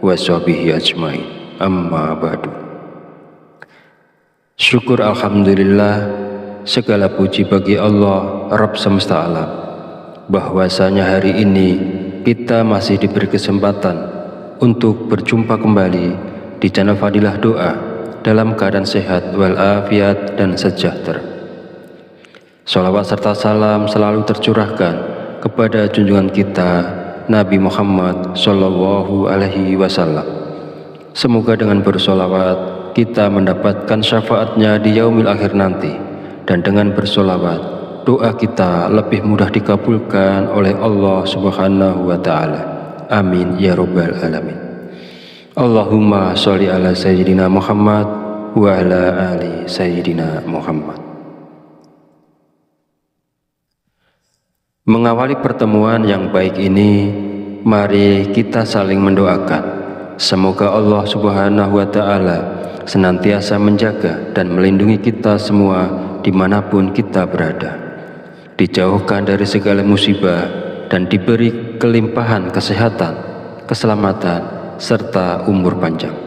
wa sahbihi ajmain. Amma ba'du. Syukur alhamdulillah, segala puji bagi Allah Rabb semesta alam, bahwasanya hari ini kita masih diberi kesempatan untuk berjumpa kembali di channel Fadilah Doa dalam keadaan sehat walafiat dan sejahtera. Sholawat serta salam selalu tercurahkan kepada junjungan kita Nabi Muhammad Sallallahu Alaihi Wasallam. Semoga dengan bersolawat kita mendapatkan syafaatnya di yaumil akhir nanti, dan dengan bersolawat doa kita lebih mudah dikabulkan oleh Allah Subhanahu wa Ta'ala. Amin ya Rabbal Alamin. Allahumma sholli ala Sayyidina Muhammad wa ala ali Sayyidina Muhammad. Mengawali pertemuan yang baik ini, mari kita saling mendoakan. Semoga Allah Subhanahu wa Ta'ala senantiasa menjaga dan melindungi kita semua dimanapun kita berada, dijauhkan dari segala musibah dan diberi kelimpahan kesehatan, keselamatan, serta umur panjang.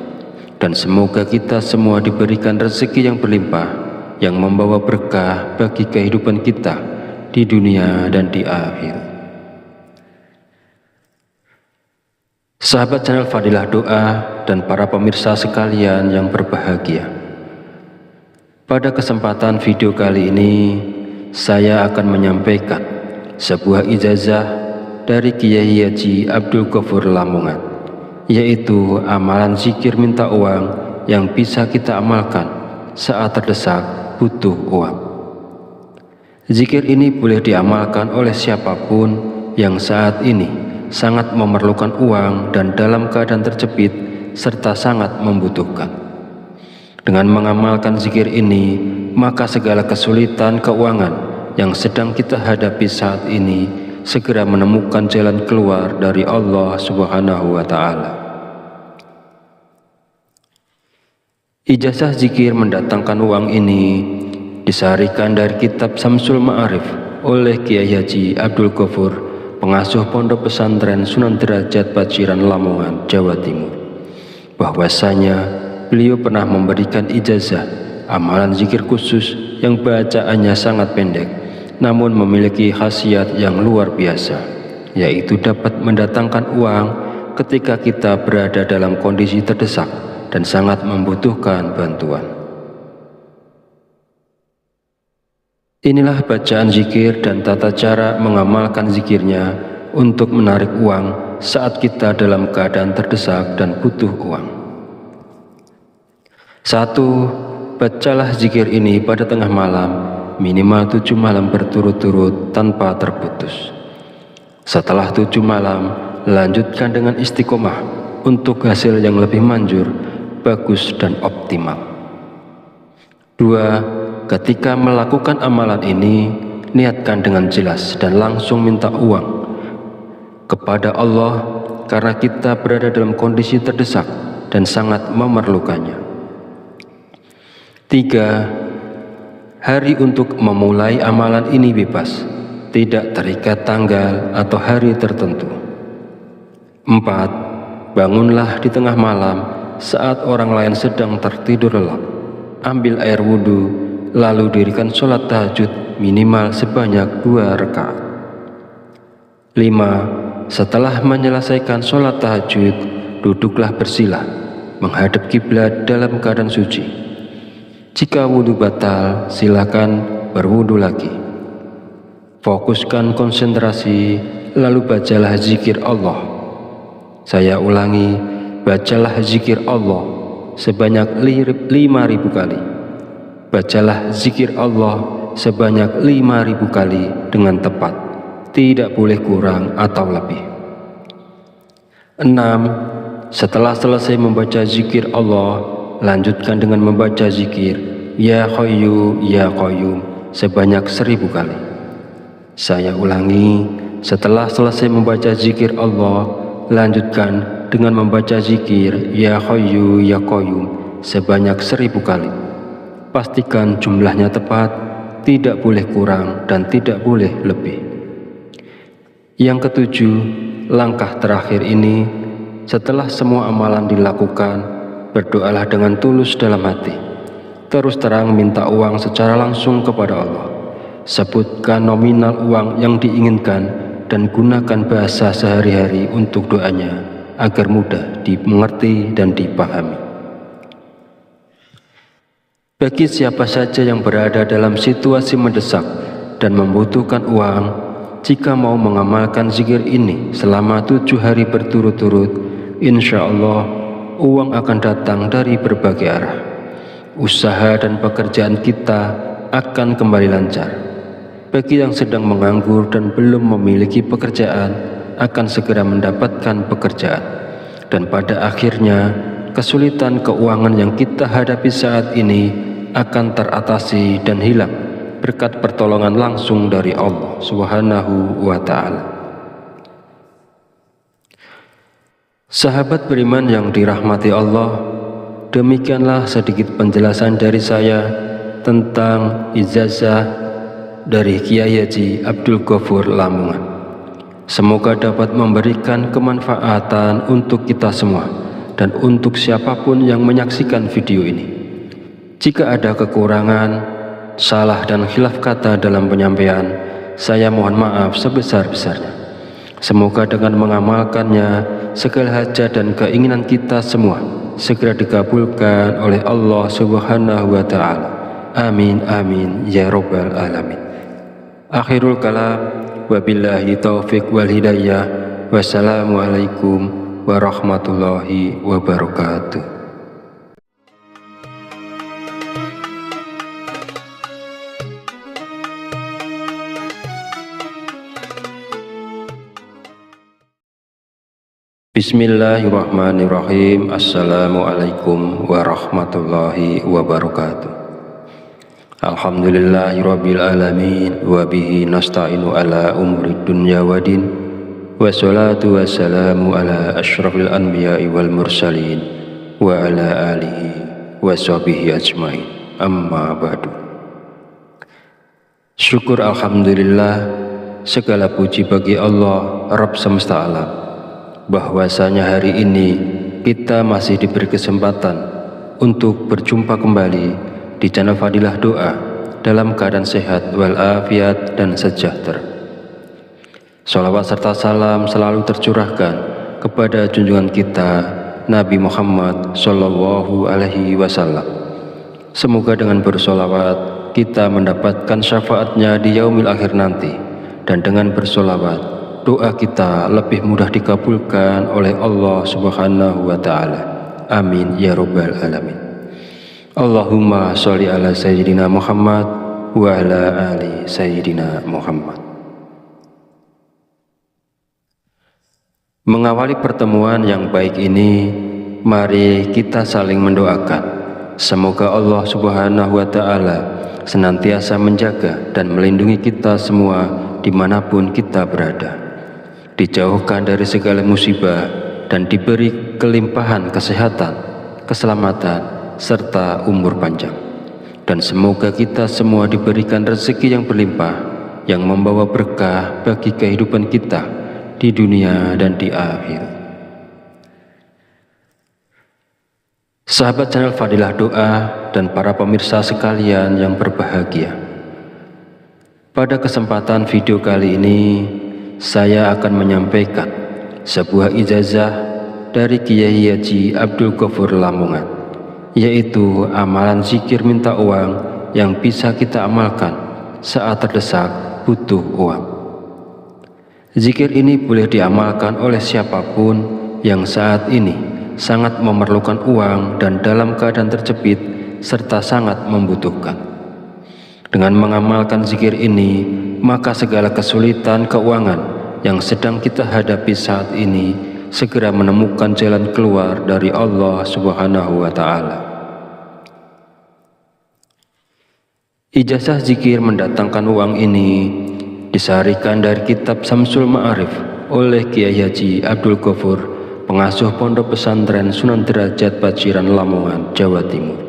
Dan semoga kita semua diberikan rezeki yang berlimpah, yang membawa berkah bagi kehidupan kita di dunia dan di akhirat. Sahabat channel Fadilah Doa dan para pemirsa sekalian yang berbahagia, pada kesempatan video kali ini saya akan menyampaikan sebuah ijazah dari Kiai Haji Abdul Ghafur Lamongan, yaitu amalan zikir minta uang yang bisa kita amalkan saat terdesak butuh uang. Zikir ini boleh diamalkan oleh siapapun yang saat ini sangat memerlukan uang dan dalam keadaan terjepit serta sangat membutuhkan. Dengan mengamalkan zikir ini, maka segala kesulitan keuangan yang sedang kita hadapi saat ini segera menemukan jalan keluar dari Allah Subhanahu wa Ta'ala. Ijazah zikir mendatangkan uang ini disarikan dari kitab Samsul Ma'arif oleh Kiai Haji Abdul Ghafur, pengasuh pondok pesantren Sunan Derajat Paciran Lamongan, Jawa Timur, bahwasanya beliau pernah memberikan ijazah amalan zikir khusus yang bacaannya sangat pendek namun memiliki khasiat yang luar biasa, yaitu dapat mendatangkan uang ketika kita berada dalam kondisi terdesak dan sangat membutuhkan bantuan. Inilah bacaan zikir dan tata cara mengamalkan zikirnya untuk menarik uang saat kita dalam keadaan terdesak dan butuh uang. 1. Bacalah zikir ini pada tengah malam, minimal 7 malam berturut-turut tanpa terputus. Setelah 7 malam, lanjutkan dengan istiqomah untuk hasil yang lebih manjur, bagus dan optimal. 2. Ketika melakukan amalan ini, niatkan dengan jelas dan langsung minta uang kepada Allah karena kita berada dalam kondisi terdesak dan sangat memerlukannya. 3. Hari untuk memulai amalan ini bebas, tidak terikat tanggal atau hari tertentu. 4. Bangunlah di tengah malam saat orang lain sedang tertidur lelap. Ambil air wudhu, lalu dirikan sholat tahajud minimal sebanyak 2 rakaat. 5. Setelah menyelesaikan sholat tahajud, duduklah bersila menghadap kiblat dalam keadaan suci. Jika wudhu batal, silakan berwudhu lagi. Fokuskan konsentrasi, lalu bacalah zikir Allah. Saya ulangi, bacalah zikir Allah sebanyak 5.000 kali. Bacalah zikir Allah sebanyak 5.000 kali dengan tepat, tidak boleh kurang atau lebih. 6. Setelah selesai membaca zikir Allah, lanjutkan dengan membaca zikir Ya Hayyu Ya Qayyum sebanyak 1.000 kali. Saya ulangi, setelah selesai membaca zikir Allah, lanjutkan dengan membaca zikir Ya Hayyu Ya Qayyum sebanyak 1.000 kali. Pastikan jumlahnya tepat, tidak boleh kurang dan tidak boleh lebih. Yang ketujuh, langkah terakhir ini setelah semua amalan dilakukan, berdoalah dengan tulus dalam hati. Terus terang minta uang secara langsung kepada Allah. Sebutkan nominal uang yang diinginkan dan gunakan bahasa sehari-hari untuk doanya agar mudah dimengerti dan dipahami. Bagi siapa saja yang berada dalam situasi mendesak dan membutuhkan uang, jika mau mengamalkan zikir ini selama 7 hari berturut-turut, insya Allah uang akan datang dari berbagai arah. Usaha dan pekerjaan kita akan kembali lancar. Bagi yang sedang menganggur dan belum memiliki pekerjaan, akan segera mendapatkan pekerjaan. Dan pada akhirnya, kesulitan keuangan yang kita hadapi saat ini akan teratasi dan hilang berkat pertolongan langsung dari Allah Subhanahu wa Ta'ala. Sahabat beriman yang dirahmati Allah, demikianlah sedikit penjelasan dari saya tentang ijazah dari Kiai Haji Abdul Ghafur Lamongan. Semoga dapat memberikan kemanfaatan untuk kita semua dan untuk siapapun yang menyaksikan video ini. Jika ada kekurangan, salah dan khilaf kata dalam penyampaian, saya mohon maaf sebesar-besarnya. Semoga dengan mengamalkannya, segala hajat dan keinginan kita semua segera dikabulkan oleh Allah Subhanahu wa Ta'ala. Amin amin ya rabbal alamin. Akhirul kalam, wabillahi taufiq wal hidayah. Wassalamualaikum warahmatullahi wabarakatuh. Bismillahirrahmanirrahim. Assalamualaikum warahmatullahi wabarakatuh. Alhamdulillahirabbil alamin wa bihi nasta'inu ala umuri dunya waddin. Wassalatu wassalamu ala asyrafil anbiya'i wal mursalin wa ala alihi wa sahbihi ajmain. Amma ba'du. Syukur alhamdulillah, segala puji bagi Allah Rabb semesta alam, bahwasanya hari ini kita masih diberi kesempatan untuk berjumpa kembali di channel Fadilah Doa dalam keadaan sehat walafiat dan sejahtera. Sholawat serta salam selalu tercurahkan kepada junjungan kita Nabi Muhammad Sallallahu Alaihi Wasallam. Semoga dengan bersolawat kita mendapatkan syafaatnya di yaumil akhir nanti, dan dengan bersolawat doa kita lebih mudah dikabulkan oleh Allah Subhanahu wa Ta'ala. Amin ya rabbal alamin. Allahumma sholli ala sayyidina Muhammad wa ala ali sayyidina Muhammad. Mengawali pertemuan yang baik ini, mari kita saling mendoakan. Semoga Allah Subhanahu wa Ta'ala senantiasa menjaga dan melindungi kita semua dimanapun kita berada, dijauhkan dari segala musibah dan diberi kelimpahan kesehatan, keselamatan, serta umur panjang. Dan semoga kita semua diberikan rezeki yang berlimpah, yang membawa berkah bagi kehidupan kita di dunia dan di akhirat. Sahabat channel Fadilah Doa dan para pemirsa sekalian yang berbahagia, pada kesempatan video kali ini saya akan menyampaikan sebuah ijazah dari Kiai Haji Abdul Ghafur Lamongan, yaitu amalan zikir minta uang yang bisa kita amalkan saat terdesak butuh uang. Zikir ini boleh diamalkan oleh siapapun yang saat ini sangat memerlukan uang dan dalam keadaan terjepit serta sangat membutuhkan. Dengan mengamalkan zikir ini, maka segala kesulitan keuangan yang sedang kita hadapi saat ini segera menemukan jalan keluar dari Allah Subhanahu wa Ta'ala. Ijazah zikir mendatangkan uang ini disarikan dari kitab Samsul Ma'arif oleh Kiai Haji Abdul Ghafur, pengasuh Pondok Pesantren Sunan Derajat Paciran Lamongan, Jawa Timur,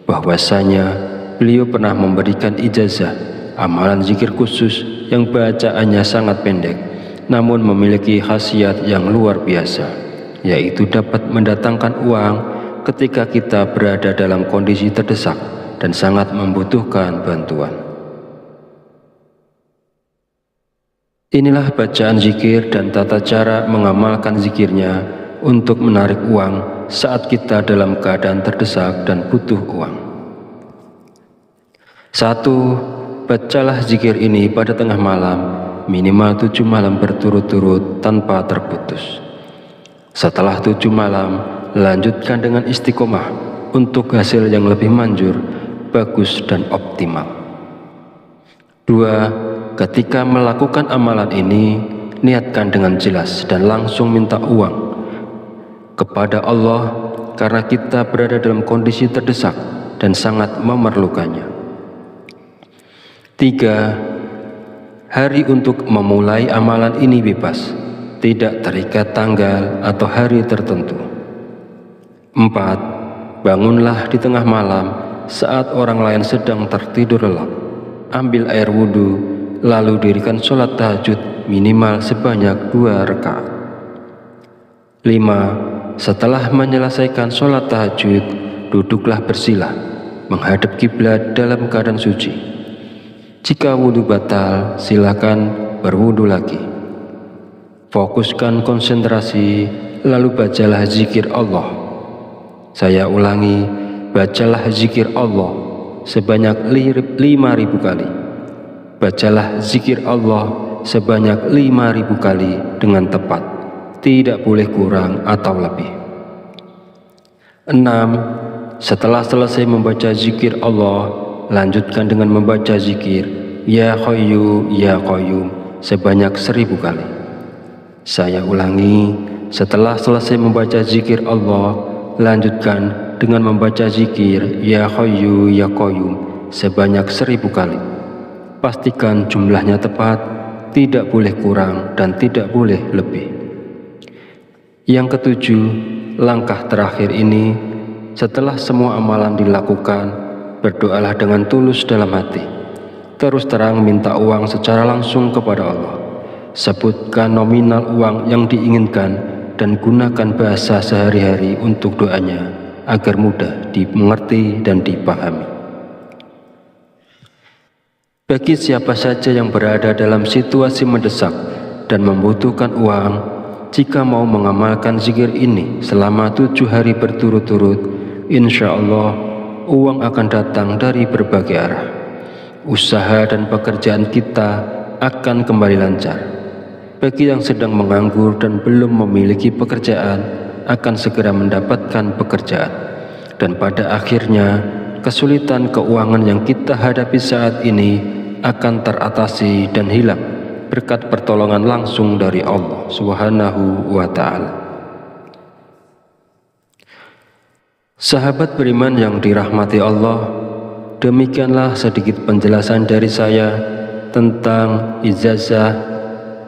bahwasanya beliau pernah memberikan ijazah amalan zikir khusus yang bacaannya sangat pendek namun memiliki khasiat yang luar biasa. yaitu dapat mendatangkan uang ketika kita berada dalam kondisi terdesak dan sangat membutuhkan bantuan. Inilah bacaan zikir dan tata cara mengamalkan zikirnya untuk menarik uang saat kita dalam keadaan terdesak dan butuh uang. 1. Bacalah zikir ini pada tengah malam, minimal 7 malam berturut-turut tanpa terputus. Setelah 7 malam, lanjutkan dengan istiqomah untuk hasil yang lebih manjur, bagus dan optimal. 2. Ketika melakukan amalan ini, niatkan dengan jelas dan langsung minta uang kepada Allah karena kita berada dalam kondisi terdesak dan sangat memerlukannya. 3. Hari untuk memulai amalan ini bebas, tidak terikat tanggal atau hari tertentu. 4. Bangunlah di tengah malam saat orang lain sedang tertidur lelap. Ambil air wudhu, lalu dirikan sholat tahajud minimal sebanyak 2 rakaat. 5. Setelah menyelesaikan sholat tahajud, duduklah bersila, menghadap kiblat dalam keadaan suci. Jika wudhu batal, silakan berwudhu lagi. Fokuskan konsentrasi, lalu bacalah zikir Allah. Saya ulangi, bacalah zikir Allah sebanyak 5.000 kali. Bacalah zikir Allah sebanyak 5.000 kali dengan tepat, tidak boleh kurang atau lebih. 6. Setelah selesai membaca zikir Allah, lanjutkan dengan membaca zikir Ya Hayyu Ya Qayyum sebanyak 1.000 kali. Saya ulangi, setelah selesai membaca zikir Allah, lanjutkan dengan membaca zikir Ya Hayyu Ya Qayyum sebanyak 1.000 kali. Pastikan jumlahnya tepat, tidak boleh kurang dan tidak boleh lebih. Yang ketujuh, langkah terakhir ini, setelah semua amalan dilakukan, berdoalah dengan tulus dalam hati. Terus terang minta uang secara langsung kepada Allah. Sebutkan nominal uang yang diinginkan dan gunakan bahasa sehari-hari untuk doanya agar mudah dimengerti dan dipahami. Bagi siapa saja yang berada dalam situasi mendesak dan membutuhkan uang, jika mau mengamalkan zikir ini selama 7 hari berturut-turut, insya Allah uang akan datang dari berbagai arah. Usaha dan pekerjaan kita akan kembali lancar. Bagi yang sedang menganggur dan belum memiliki pekerjaan, akan segera mendapatkan pekerjaan. Dan pada akhirnya, kesulitan keuangan yang kita hadapi saat ini akan teratasi dan hilang berkat pertolongan langsung dari Allah Subhanahu wa Ta'ala. Sahabat beriman yang dirahmati Allah, demikianlah sedikit penjelasan dari saya tentang ijazah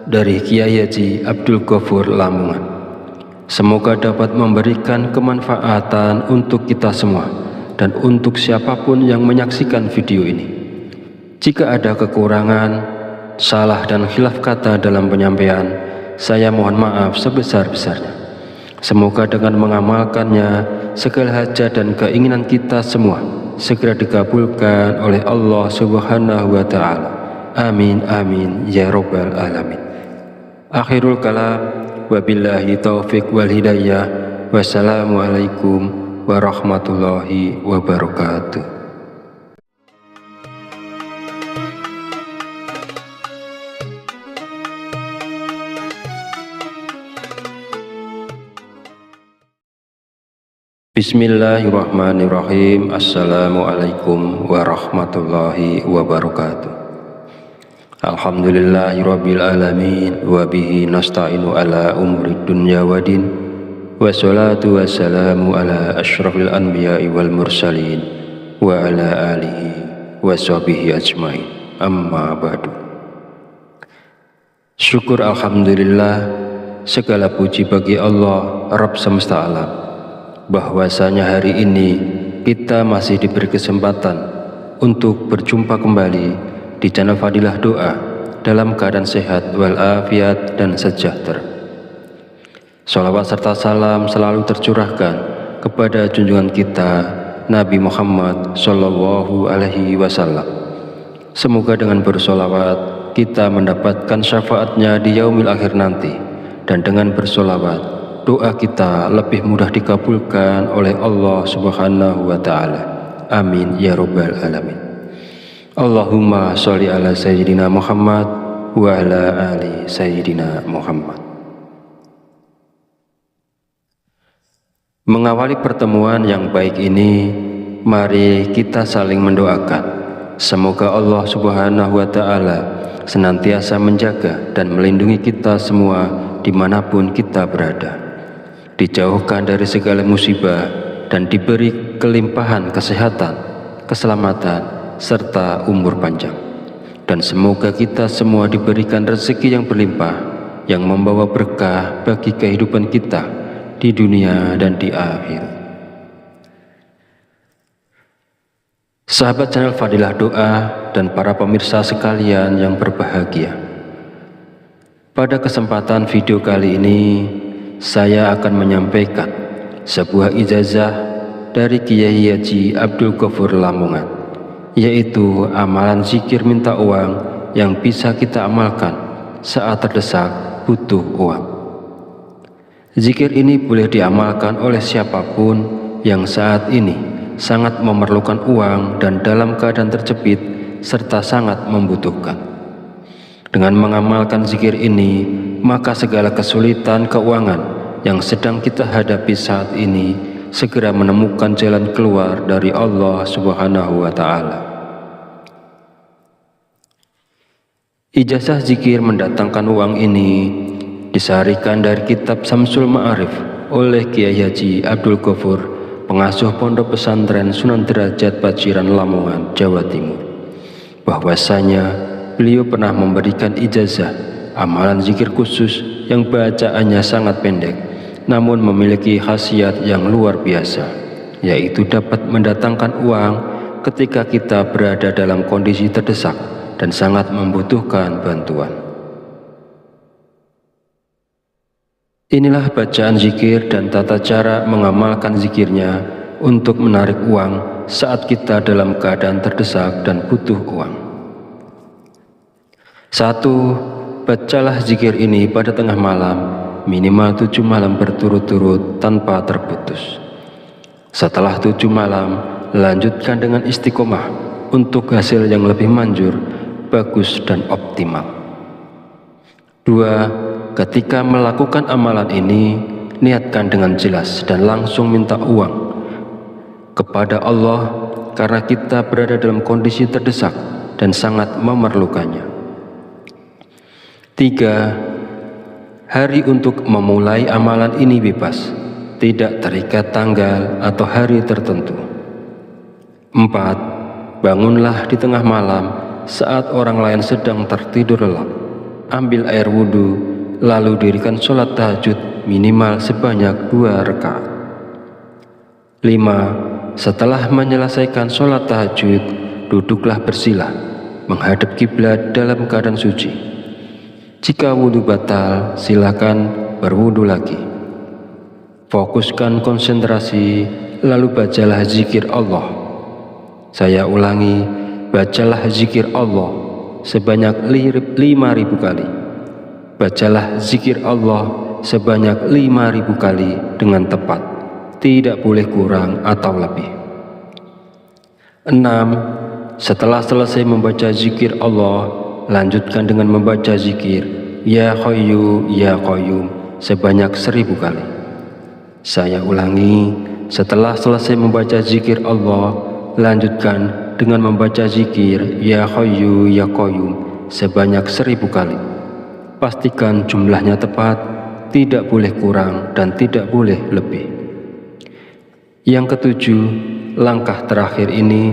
dari Kiai Haji Abdul Ghafur Lamongan. Semoga dapat memberikan kemanfaatan untuk kita semua dan untuk siapapun yang menyaksikan video ini. Jika ada kekurangan, salah dan khilaf kata dalam penyampaian, saya mohon maaf sebesar-besarnya. Semoga dengan mengamalkannya, segala hajat dan keinginan kita semua segera dikabulkan oleh Allah Subhanahu wa Ta'ala. Amin amin ya rabbal alamin. Akhirul kalam, wabillahi taufiq wal hidayah. Wassalamualaikum warahmatullahi wabarakatuh. Bismillahirrahmanirrahim. Assalamualaikum warahmatullahi wabarakatuh. Alhamdulillahirabbil alamin wa bihi nasta'inu ala umuri dunya waddin. Wassalatu wassalamu ala asyrafil anbiya'i wal mursalin wa ala alihi wa sahbihi ajmain. Amma ba'du. Syukur alhamdulillah, segala puji bagi Allah Rabb semesta alam, bahwasanya hari ini kita masih diberi kesempatan untuk berjumpa kembali di channel Fadilah Doa dalam keadaan sehat walafiat dan sejahtera. Sholawat serta salam selalu tercurahkan kepada junjungan kita Nabi Muhammad Shallallahu Alaihi Wasallam. Semoga dengan bersolawat kita mendapatkan syafaatnya di yaumil akhir nanti, dan dengan bersolawat doa kita lebih mudah dikabulkan oleh Allah Subhanahu wa Ta'ala. Amin ya Rabbal Alamin. Allahumma sholli ala Sayyidina Muhammad wa ala ali Sayyidina Muhammad. Mengawali pertemuan yang baik ini, mari kita saling mendoakan. Semoga Allah Subhanahu wa Ta'ala senantiasa menjaga dan melindungi kita semua dimanapun kita berada, dijauhkan dari segala musibah dan diberi kelimpahan kesehatan, keselamatan, serta umur panjang. Dan semoga kita semua diberikan rezeki yang berlimpah, yang membawa berkah bagi kehidupan kita di dunia dan di akhir. Sahabat channel Fadilah Doa dan para pemirsa sekalian yang berbahagia, pada kesempatan video kali ini saya akan menyampaikan sebuah ijazah dari Kiai Haji Abdul Ghafur Lamongan, yaitu amalan zikir minta uang yang bisa kita amalkan saat terdesak butuh uang. Zikir ini boleh diamalkan oleh siapapun yang saat ini sangat memerlukan uang dan dalam keadaan terjepit serta sangat membutuhkan. Dengan mengamalkan zikir ini, maka segala kesulitan keuangan yang sedang kita hadapi saat ini segera menemukan jalan keluar dari Allah Subhanahu wa Ta'ala. Ijazah zikir mendatangkan uang ini disarikan dari kitab Samsul Ma'arif oleh Kiai Haji Abdul Ghafur, pengasuh Pondok Pesantren Sunan Derajat Paciran Lamongan, Jawa Timur, bahwasanya beliau pernah memberikan ijazah amalan zikir khusus yang bacaannya sangat pendek namun memiliki khasiat yang luar biasa, yaitu dapat mendatangkan uang ketika kita berada dalam kondisi terdesak dan sangat membutuhkan bantuan. Inilah bacaan zikir dan tata cara mengamalkan zikirnya untuk menarik uang saat kita dalam keadaan terdesak dan butuh uang. 1. Bacalah zikir ini pada tengah malam, minimal 7 malam berturut-turut tanpa terputus. Setelah 7 malam, lanjutkan dengan istiqomah untuk hasil yang lebih manjur, bagus dan optimal. 2. Ketika melakukan amalan ini, niatkan dengan jelas dan langsung minta uang kepada Allah karena kita berada dalam kondisi terdesak dan sangat memerlukannya. 3. Hari untuk memulai amalan ini bebas, tidak terikat tanggal atau hari tertentu. 4. Bangunlah di tengah malam saat orang lain sedang tertidur lelap. Ambil air wudhu, lalu dirikan sholat tahajud minimal sebanyak 2 rakaat. 5. Setelah menyelesaikan sholat tahajud, duduklah bersila, menghadap kiblat dalam keadaan suci. Jika wudhu batal, silakan berwudhu lagi. Fokuskan konsentrasi, lalu bacalah zikir Allah. Saya ulangi, bacalah zikir Allah sebanyak 5.000 kali. Bacalah zikir Allah sebanyak 5.000 kali dengan tepat, tidak boleh kurang atau lebih. 6. Setelah selesai membaca zikir Allah, lanjutkan dengan membaca zikir Ya Hayyu Ya Qayyum sebanyak 1.000 kali. Saya ulangi, setelah selesai membaca zikir Allah, lanjutkan dengan membaca zikir Ya Hayyu Ya Qayyum sebanyak 1.000 kali. Pastikan jumlahnya tepat, tidak boleh kurang dan tidak boleh lebih. Yang ketujuh, langkah terakhir ini,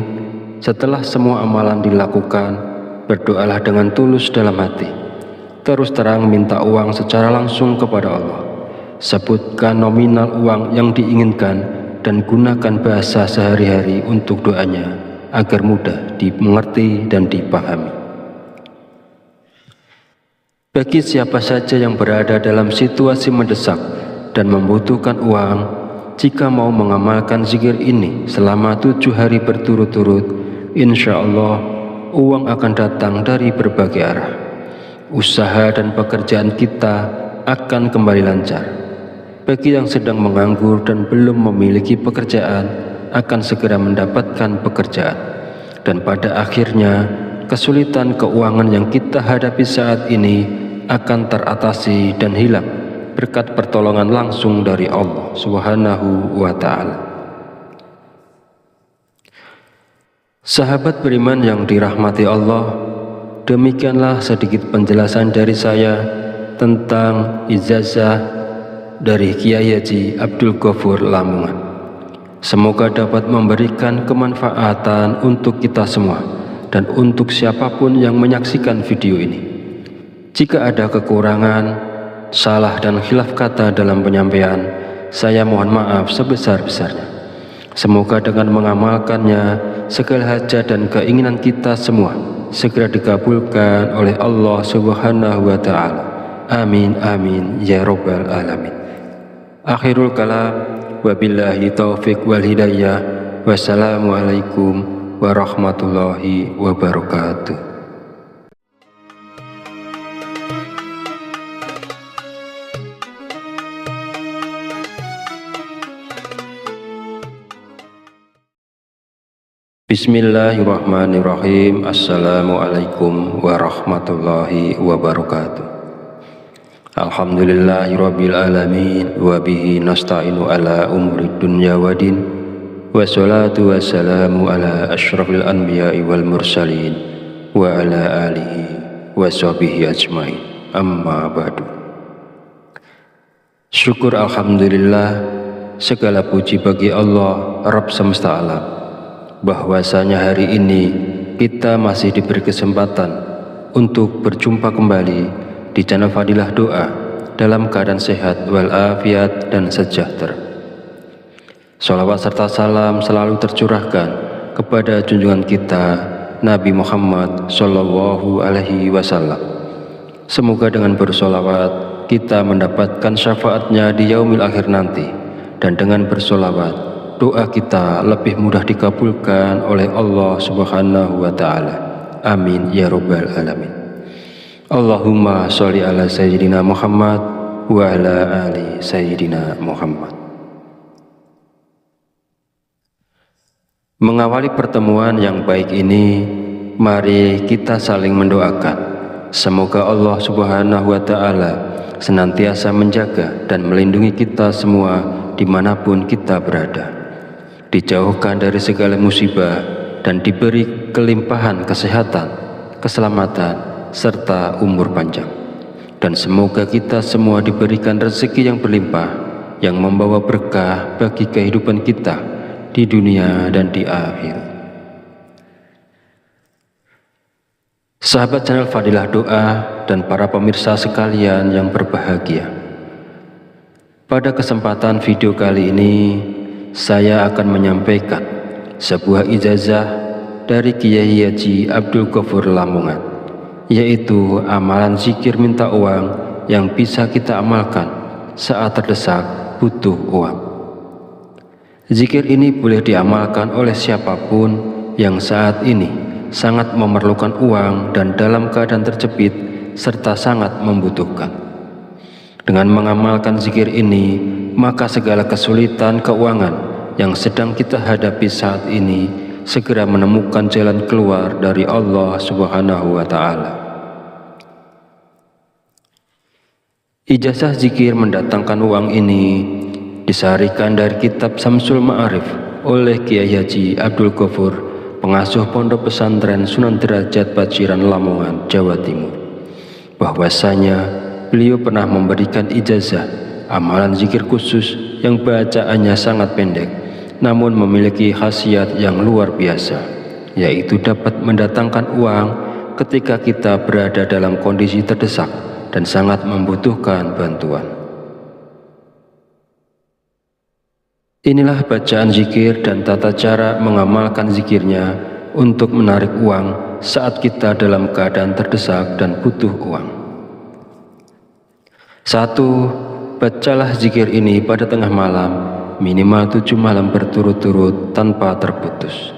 setelah semua amalan dilakukan, berdoalah dengan tulus dalam hati. Terus terang minta uang secara langsung kepada Allah. Sebutkan nominal uang yang diinginkan dan gunakan bahasa sehari-hari untuk doanya agar mudah dimengerti dan dipahami. Bagi siapa saja yang berada dalam situasi mendesak dan membutuhkan uang, jika mau mengamalkan zikir ini selama 7 hari berturut-turut, insya Allah uang akan datang dari berbagai arah. Usaha dan pekerjaan kita akan kembali lancar. Bagi yang sedang menganggur dan belum memiliki pekerjaan, akan segera mendapatkan pekerjaan. Dan pada akhirnya, kesulitan keuangan yang kita hadapi saat ini akan teratasi dan hilang berkat pertolongan langsung dari Allah Subhanahu wa Ta'ala. Sahabat beriman yang dirahmati Allah, demikianlah sedikit penjelasan dari saya tentang ijazah dari Kiai Haji Abdul Ghafur Lamongan. Semoga dapat memberikan kemanfaatan untuk kita semua dan untuk siapapun yang menyaksikan video ini. Jika ada kekurangan, salah dan khilaf kata dalam penyampaian, saya mohon maaf sebesar-besarnya. Semoga dengan mengamalkannya, segala hajat dan keinginan kita semua segera dikabulkan oleh Allah Subhanahu wa Ta'ala. Amin amin ya rabbal alamin. Akhirul kalam, wabillahi taufiq wal hidayah. Wassalamualaikum warahmatullahi wabarakatuh. Bismillahirrahmanirrahim. Assalamualaikum warahmatullahi wabarakatuh. Alhamdulillahirabbil alamin wa bihi nasta'inu ala umuri dunya waddin. Wassalatu wassalamu ala asyrafil anbiya'i wal mursalin wa ala alihi wa sahbihi ajmain. Amma ba'du. Syukur alhamdulillah, segala puji bagi Allah Rabb semesta alam, bahwasanya hari ini kita masih diberi kesempatan untuk berjumpa kembali di channel Fadilah Doa dalam keadaan sehat walafiat dan sejahtera. Sholawat serta salam selalu tercurahkan kepada junjungan kita Nabi Muhammad Sallallahu Alaihi Wasallam. Semoga dengan bersolawat kita mendapatkan syafaatnya di yaumil akhir nanti, dan dengan bersolawat doa kita lebih mudah dikabulkan oleh Allah Subhanahu wa Ta'ala. Amin ya rabbal alamin. Allahumma sholli ala sayyidina Muhammad wa ala ali sayyidina Muhammad. Mengawali pertemuan yang baik ini, mari kita saling mendoakan. Semoga Allah Subhanahu wa Ta'ala senantiasa menjaga dan melindungi kita semua dimanapun kita berada, dijauhkan dari segala musibah dan diberi kelimpahan kesehatan, keselamatan, serta umur panjang. Dan semoga kita semua diberikan rezeki yang berlimpah, yang membawa berkah bagi kehidupan kita di dunia dan di akhirat. Sahabat channel Fadilah Doa dan para pemirsa sekalian yang berbahagia, pada kesempatan video kali ini saya akan menyampaikan sebuah ijazah dari Kiai Haji Abdul Ghafur Lamongan, yaitu amalan zikir minta uang yang bisa kita amalkan saat terdesak butuh uang. Zikir ini boleh diamalkan oleh siapapun yang saat ini sangat memerlukan uang dan dalam keadaan terjepit serta sangat membutuhkan. Dengan mengamalkan zikir ini, maka segala kesulitan keuangan yang sedang kita hadapi saat ini segera menemukan jalan keluar dari Allah Subhanahu wa Ta'ala. Ijazah zikir mendatangkan uang ini disaharikan dari kitab Samsul Ma'arif oleh Kiai Haji Abdul Ghafur, pengasuh pondok pesantren Sunan Derajat Paciran Lamongan, Jawa Timur, bahwasanya beliau pernah memberikan ijazah amalan zikir khusus yang bacaannya sangat pendek namun memiliki khasiat yang luar biasa, yaitu dapat mendatangkan uang ketika kita berada dalam kondisi terdesak dan sangat membutuhkan bantuan. Inilah bacaan zikir dan tata cara mengamalkan zikirnya untuk menarik uang saat kita dalam keadaan terdesak dan butuh uang. 1. bacalah zikir ini pada tengah malam, minimal 7 malam berturut-turut tanpa terputus.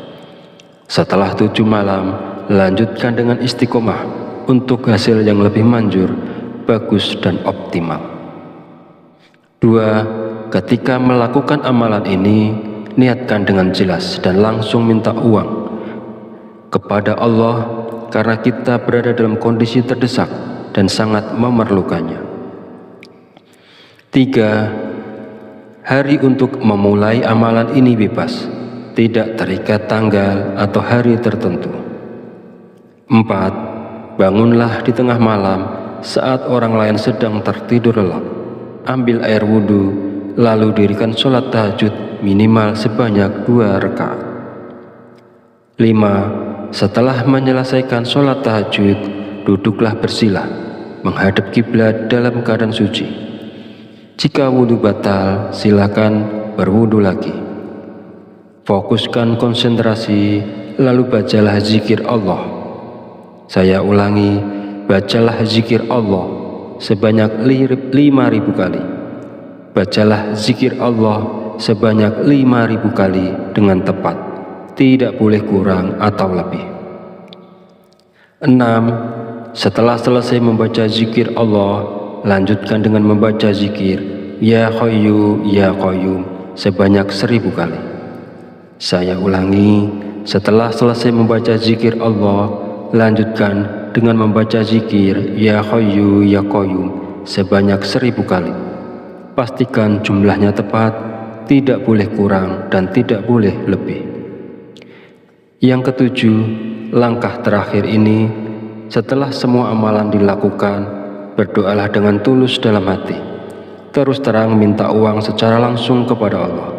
Setelah 7 malam, lanjutkan dengan istiqomah untuk hasil yang lebih manjur, bagus dan optimal. 2. Ketika melakukan amalan ini, niatkan dengan jelas dan langsung minta uang kepada Allah karena kita berada dalam kondisi terdesak dan sangat memerlukannya. 3. Hari untuk memulai amalan ini bebas, tidak terikat tanggal atau hari tertentu. 4. Bangunlah di tengah malam saat orang lain sedang tertidur lelap. Ambil air wudhu, lalu dirikan sholat tahajud minimal sebanyak 2 rakaat. 5. Setelah menyelesaikan sholat tahajud, duduklah bersila, menghadap kiblat dalam keadaan suci. Jika wudhu batal, silakan berwudhu lagi. Fokuskan konsentrasi, lalu bacalah zikir Allah. Saya ulangi, bacalah zikir Allah sebanyak 5.000 kali. Bacalah zikir Allah sebanyak 5.000 kali dengan tepat, tidak boleh kurang atau lebih. 6. Setelah selesai membaca zikir Allah, lanjutkan dengan membaca zikir Ya Hayyu Ya Qayyum sebanyak 1000 kali. Saya ulangi, setelah selesai membaca zikir Allah, lanjutkan dengan membaca zikir Ya Hayyu Ya Qayyum sebanyak 1000 kali. Pastikan jumlahnya tepat, tidak boleh kurang dan tidak boleh lebih. Yang ketujuh, langkah terakhir ini, setelah semua amalan dilakukan, berdoalah dengan tulus dalam hati. Terus terang minta uang secara langsung kepada Allah.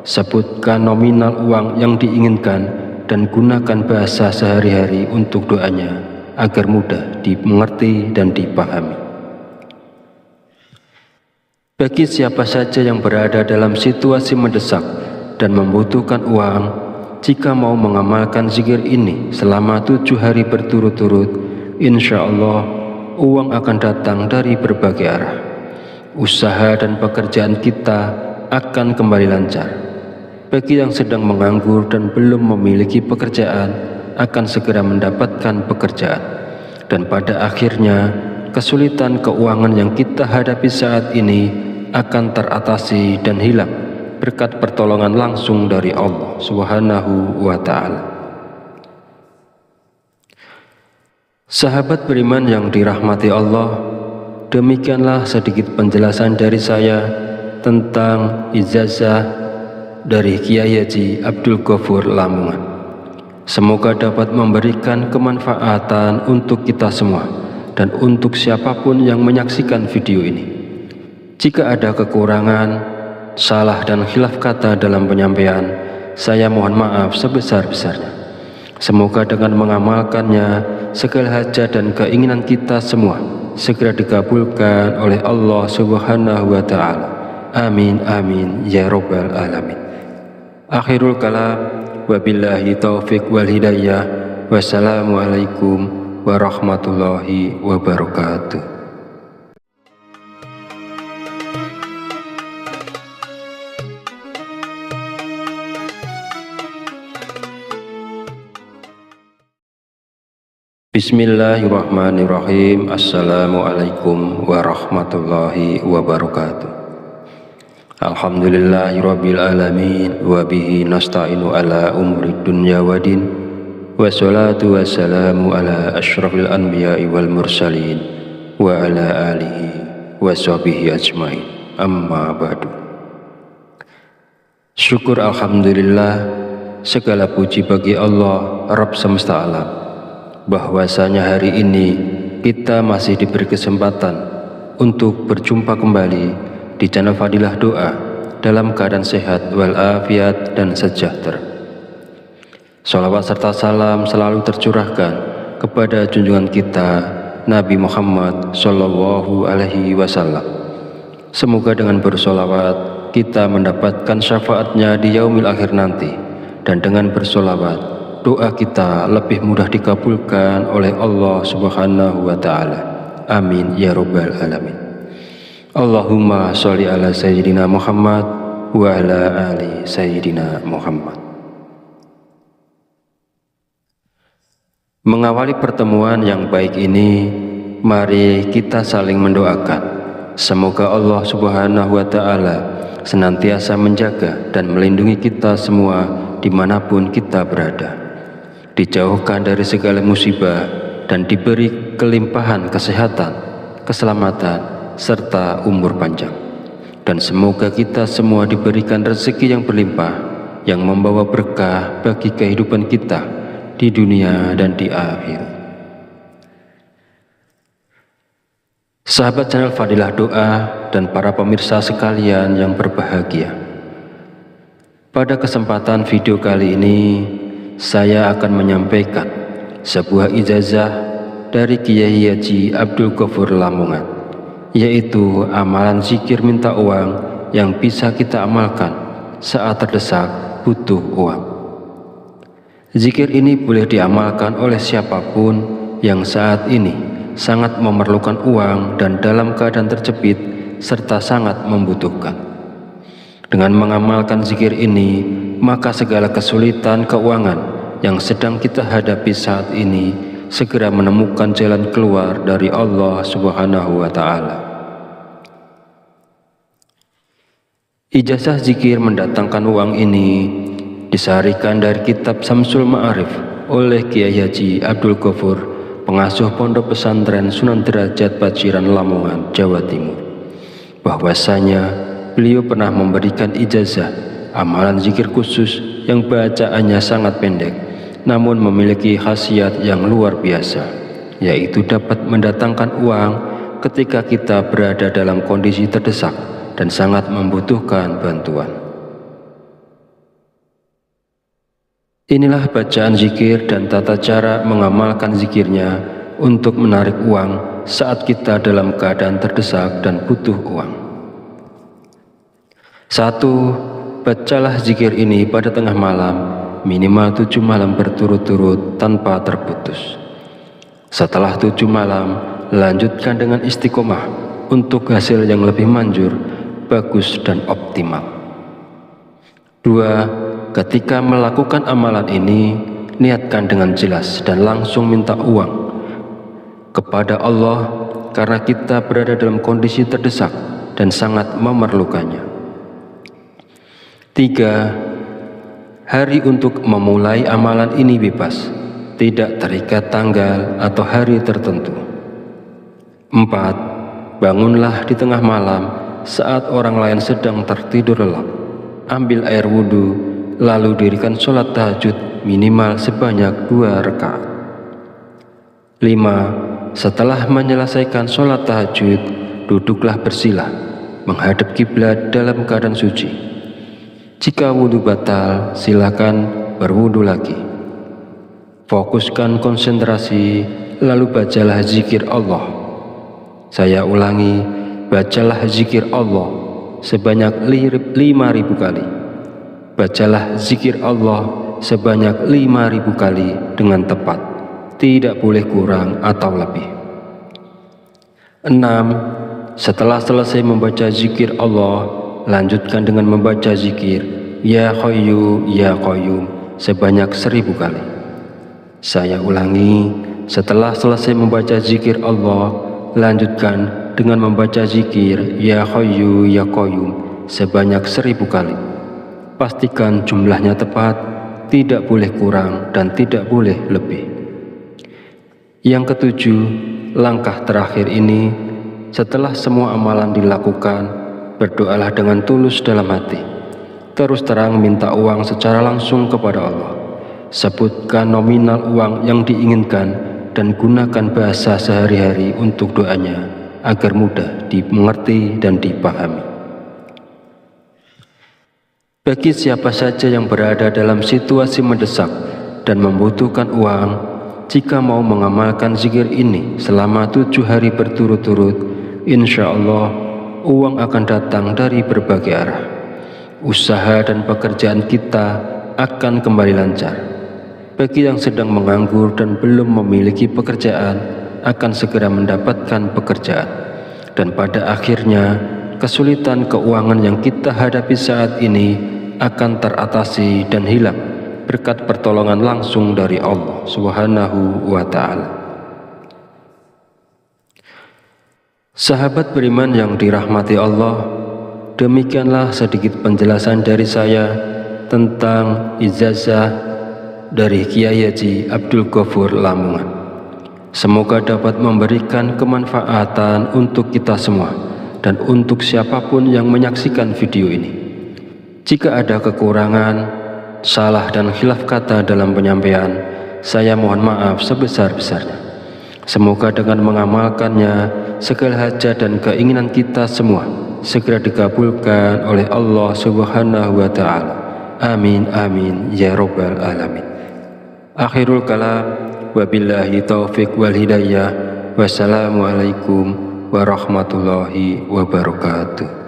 Sebutkan nominal uang yang diinginkan dan gunakan bahasa sehari-hari untuk doanya agar mudah dimengerti dan dipahami. Bagi siapa saja yang berada dalam situasi mendesak dan membutuhkan uang, jika mau mengamalkan zikir ini selama 7 hari berturut-turut, insya Allah uang akan datang dari berbagai arah. Usaha dan pekerjaan kita akan kembali lancar. Bagi yang sedang menganggur dan belum memiliki pekerjaan, akan segera mendapatkan pekerjaan. Dan pada akhirnya, kesulitan keuangan yang kita hadapi saat ini akan teratasi dan hilang berkat pertolongan langsung dari Allah Subhanahu wa Ta'ala. Sahabat beriman yang dirahmati Allah, demikianlah sedikit penjelasan dari saya tentang ijazah dari Kiai Haji Abdul Ghafur Lamongan. Semoga dapat memberikan kemanfaatan untuk kita semua dan untuk siapapun yang menyaksikan video ini. Jika ada kekurangan, salah dan khilaf kata dalam penyampaian, saya mohon maaf sebesar-besarnya. Semoga dengan mengamalkannya, segala hajat dan keinginan kita semua segera dikabulkan oleh Allah Subhanahu wa Ta'ala. Amin amin ya rabbal alamin. Akhirul kalam, wabillahi taufiq wal hidayah. Wassalamualaikum warahmatullahi wabarakatuh. Bismillahirrahmanirrahim. Assalamualaikum warahmatullahi wabarakatuh. Alhamdulillahirabbil alamin wa bihi nasta'inu ala umuri dunya waddin. Wassalatu wassalamu ala asyrafil anbiya'i wal mursalin wa ala alihi wa sahbihi ajmain. Amma ba'du. Syukur alhamdulillah, segala puji bagi Allah Rabb semesta alam, bahwasanya hari ini kita masih diberi kesempatan untuk berjumpa kembali di channel Fadilah Doa dalam keadaan sehat walafiat dan sejahtera. Salawat serta salam selalu tercurahkan kepada junjungan kita Nabi Muhammad Sallallahu Alaihi Wasallam. Semoga dengan bersolawat kita mendapatkan syafaatnya di yaumil akhir nanti, dan dengan bersolawat doa kita lebih mudah dikabulkan oleh Allah Subhanahu wa Ta'ala. Amin ya rabbal alamin. Allahumma sholli ala Sayyidina Muhammad wa ala ali Sayyidina Muhammad. Mengawali pertemuan yang baik ini, mari kita saling mendoakan. Semoga Allah Subhanahu wa Ta'ala senantiasa menjaga dan melindungi kita semua dimanapun kita berada, dijauhkan dari segala musibah dan diberi kelimpahan kesehatan, keselamatan, serta umur panjang. Dan semoga kita semua diberikan rezeki yang berlimpah, yang membawa berkah bagi kehidupan kita di dunia dan di akhirat. Sahabat channel Fadilah Doa dan para pemirsa sekalian yang berbahagia, pada kesempatan video kali ini saya akan menyampaikan sebuah ijazah dari Kiai Haji Abdul Ghafur Lamongan, yaitu amalan zikir minta uang yang bisa kita amalkan saat terdesak butuh uang. Zikir ini boleh diamalkan oleh siapapun yang saat ini sangat memerlukan uang dan dalam keadaan terjepit serta sangat membutuhkan. Dengan mengamalkan zikir ini, maka segala kesulitan keuangan yang sedang kita hadapi saat ini segera menemukan jalan keluar dari Allah Subhanahu wa Ta'ala. Ijazah zikir mendatangkan uang ini disarikan dari kitab Samsul Ma'arif oleh Kiai Haji Abdul Ghafur, pengasuh Pondok Pesantren Sunan Derajat Paciran Lamongan, Jawa Timur, bahwasanya beliau pernah memberikan ijazah amalan zikir khusus yang bacaannya sangat pendek namun memiliki khasiat yang luar biasa, yaitu dapat mendatangkan uang ketika kita berada dalam kondisi terdesak dan sangat membutuhkan bantuan. Inilah bacaan zikir dan tata cara mengamalkan zikirnya untuk menarik uang saat kita dalam keadaan terdesak dan butuh uang. 1. Bacalah zikir ini pada tengah malam, minimal 7 malam berturut-turut tanpa terputus. Setelah 7 malam, lanjutkan dengan istiqomah untuk hasil yang lebih manjur, bagus dan optimal. 2. Ketika melakukan amalan ini, niatkan dengan jelas dan langsung minta uang kepada Allah karena kita berada dalam kondisi terdesak dan sangat memerlukannya. 3. Hari untuk memulai amalan ini bebas, tidak terikat tanggal atau hari tertentu. 4. Bangunlah di tengah malam saat orang lain sedang tertidur lelap. Ambil air wudhu, lalu dirikan sholat tahajud minimal sebanyak 2 rakaat. 5. Setelah menyelesaikan sholat tahajud, duduklah bersila, menghadap kiblat dalam keadaan suci. Jika wudhu batal, silakan berwudhu lagi. Fokuskan konsentrasi, lalu bacalah zikir Allah. Saya ulangi, bacalah zikir Allah sebanyak 5.000 kali. Bacalah zikir Allah sebanyak 5.000 kali dengan tepat, tidak boleh kurang atau lebih. 6. Setelah selesai membaca zikir Allah, lanjutkan dengan membaca zikir Ya Hayyu Ya Qayyum sebanyak 1.000 kali. Saya ulangi, setelah selesai membaca zikir Allah, lanjutkan dengan membaca zikir Ya Hayyu Ya Qayyum sebanyak 1.000 kali. Pastikan jumlahnya tepat, tidak boleh kurang dan tidak boleh lebih. Yang ketujuh, langkah terakhir ini, setelah semua amalan dilakukan, berdoalah dengan tulus dalam hati. Terus terang minta uang secara langsung kepada Allah. Sebutkan nominal uang yang diinginkan dan gunakan bahasa sehari-hari untuk doanya agar mudah dimengerti dan dipahami. Bagi siapa saja yang berada dalam situasi mendesak dan membutuhkan uang, jika mau mengamalkan zikir ini selama 7 hari berturut-turut, insya Allah uang akan datang dari berbagai arah. Usaha dan pekerjaan kita akan kembali lancar. Bagi yang sedang menganggur dan belum memiliki pekerjaan, akan segera mendapatkan pekerjaan. dan pada akhirnya kesulitan keuangan yang kita hadapi saat ini akan teratasi dan hilang berkat pertolongan langsung dari Allah Subhanahu wa Ta'ala. Sahabat beriman yang dirahmati Allah, demikianlah sedikit penjelasan dari saya tentang ijazah dari Kiai Haji Abdul Ghafur Lamongan. Semoga dapat memberikan kemanfaatan untuk kita semua dan untuk siapapun yang menyaksikan video ini. Jika ada kekurangan, salah dan khilaf kata dalam penyampaian, saya mohon maaf sebesar-besarnya. Semoga dengan mengamalkannya, segala hajat dan keinginan kita semua segera dikabulkan oleh Allah Subhanahu wa Ta'ala. Amin amin ya rabbal alamin. Akhirul kalam, wabillahi taufiq wal hidayah. Wassalamualaikum warahmatullahi wabarakatuh.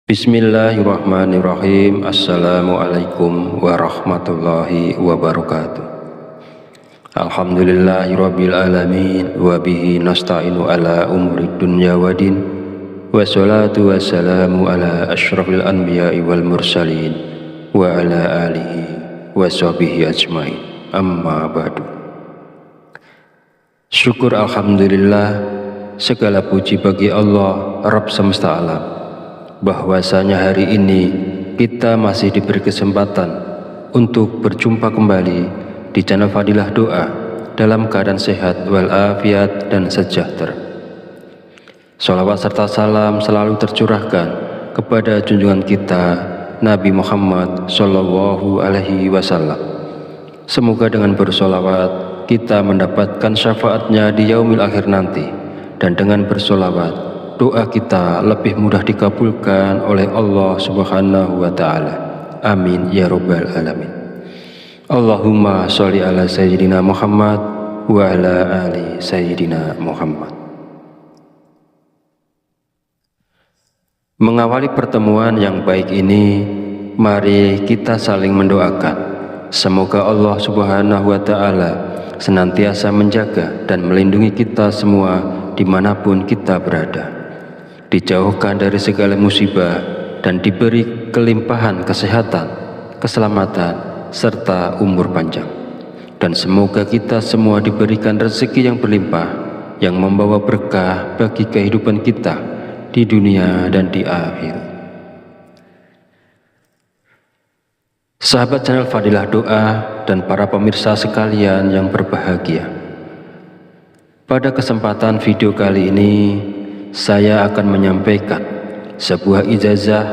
Bismillahirrahmanirrahim. Assalamualaikum warahmatullahi wabarakatuh. Alhamdulillahirabbil alamin wa bihi nasta'inu ala umuri dunya waddin. Wassalatu wassalamu ala asyrafil anbiya'i wal mursalin wa ala alihi wa sahbihi ajmain. Amma ba'du. Syukur alhamdulillah, segala puji bagi Allah Rabb semesta alam, bahwasanya hari ini kita masih diberi kesempatan untuk berjumpa kembali di channel Fadilah Doa dalam keadaan sehat walafiat dan sejahtera. Sholawat serta salam selalu tercurahkan kepada junjungan kita Nabi Muhammad Sallallahu Alaihi Wasallam. Semoga dengan bersolawat kita mendapatkan syafaatnya di yaumil akhir nanti, dan dengan bersolawat doa kita lebih mudah dikabulkan oleh Allah Subhanahu wa Ta'ala. Amin ya rabbal alamin. Allahumma sholli ala sayyidina Muhammad wa ala ali sayyidina Muhammad. Mengawali pertemuan yang baik ini, mari kita saling mendoakan. Semoga Allah Subhanahu wa Ta'ala senantiasa menjaga dan melindungi kita semua dimanapun kita berada, dijauhkan dari segala musibah dan diberi kelimpahan kesehatan, keselamatan, serta umur panjang. Dan semoga kita semua diberikan rezeki yang berlimpah, yang membawa berkah bagi kehidupan kita di dunia dan di akhirat. Sahabat channel Fadilah Doa dan para pemirsa sekalian yang berbahagia, pada kesempatan video kali ini saya akan menyampaikan sebuah ijazah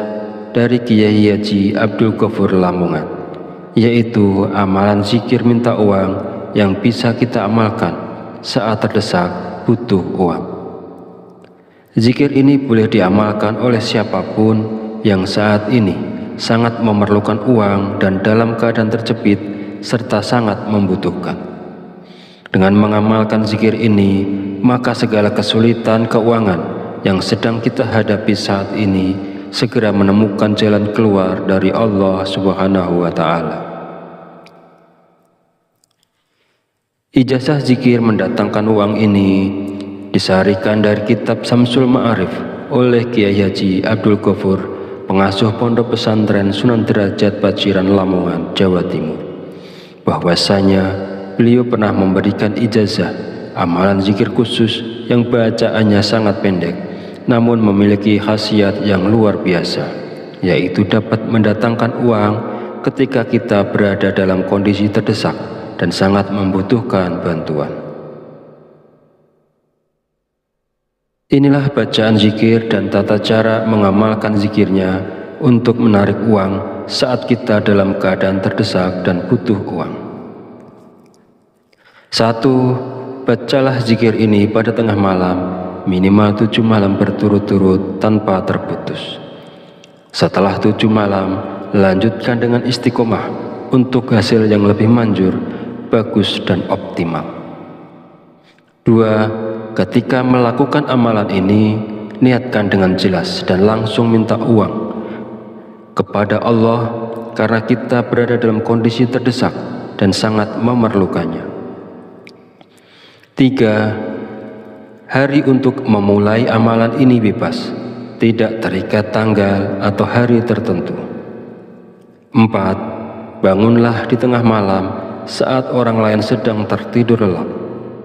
dari Kiai Haji Abdul Ghafur Lamongan, yaitu amalan zikir minta uang yang bisa kita amalkan saat terdesak butuh uang. Zikir ini boleh diamalkan oleh siapapun yang saat ini sangat memerlukan uang dan dalam keadaan terjepit serta sangat membutuhkan. Dengan mengamalkan zikir ini, maka segala kesulitan keuangan yang sedang kita hadapi saat ini segera menemukan jalan keluar dari Allah Subhanahu wa Ta'ala. Ijazah zikir mendatangkan uang ini disarikan dari kitab Samsul Ma'arif oleh Kiai Haji Abdul Ghafur, pengasuh Pondok Pesantren Sunan Derajat Paciran Lamongan, Jawa Timur, bahwasanya beliau pernah memberikan ijazah amalan zikir khusus yang bacaannya sangat pendek namun memiliki khasiat yang luar biasa, yaitu dapat mendatangkan uang ketika kita berada dalam kondisi terdesak dan sangat membutuhkan bantuan. Inilah bacaan zikir dan tata cara mengamalkan zikirnya untuk menarik uang saat kita dalam keadaan terdesak dan butuh uang. 1. Bacalah zikir ini pada tengah malam, minimal 7 malam berturut-turut tanpa terputus. Setelah 7 malam, lanjutkan dengan istiqomah untuk hasil yang lebih manjur, bagus dan optimal. 2. Ketika melakukan amalan ini, niatkan dengan jelas dan langsung minta uang kepada Allah karena kita berada dalam kondisi terdesak dan sangat memerlukannya. 3. Hari untuk memulai amalan ini bebas, tidak terikat tanggal atau hari tertentu. 4. Bangunlah di tengah malam saat orang lain sedang tertidur lelap.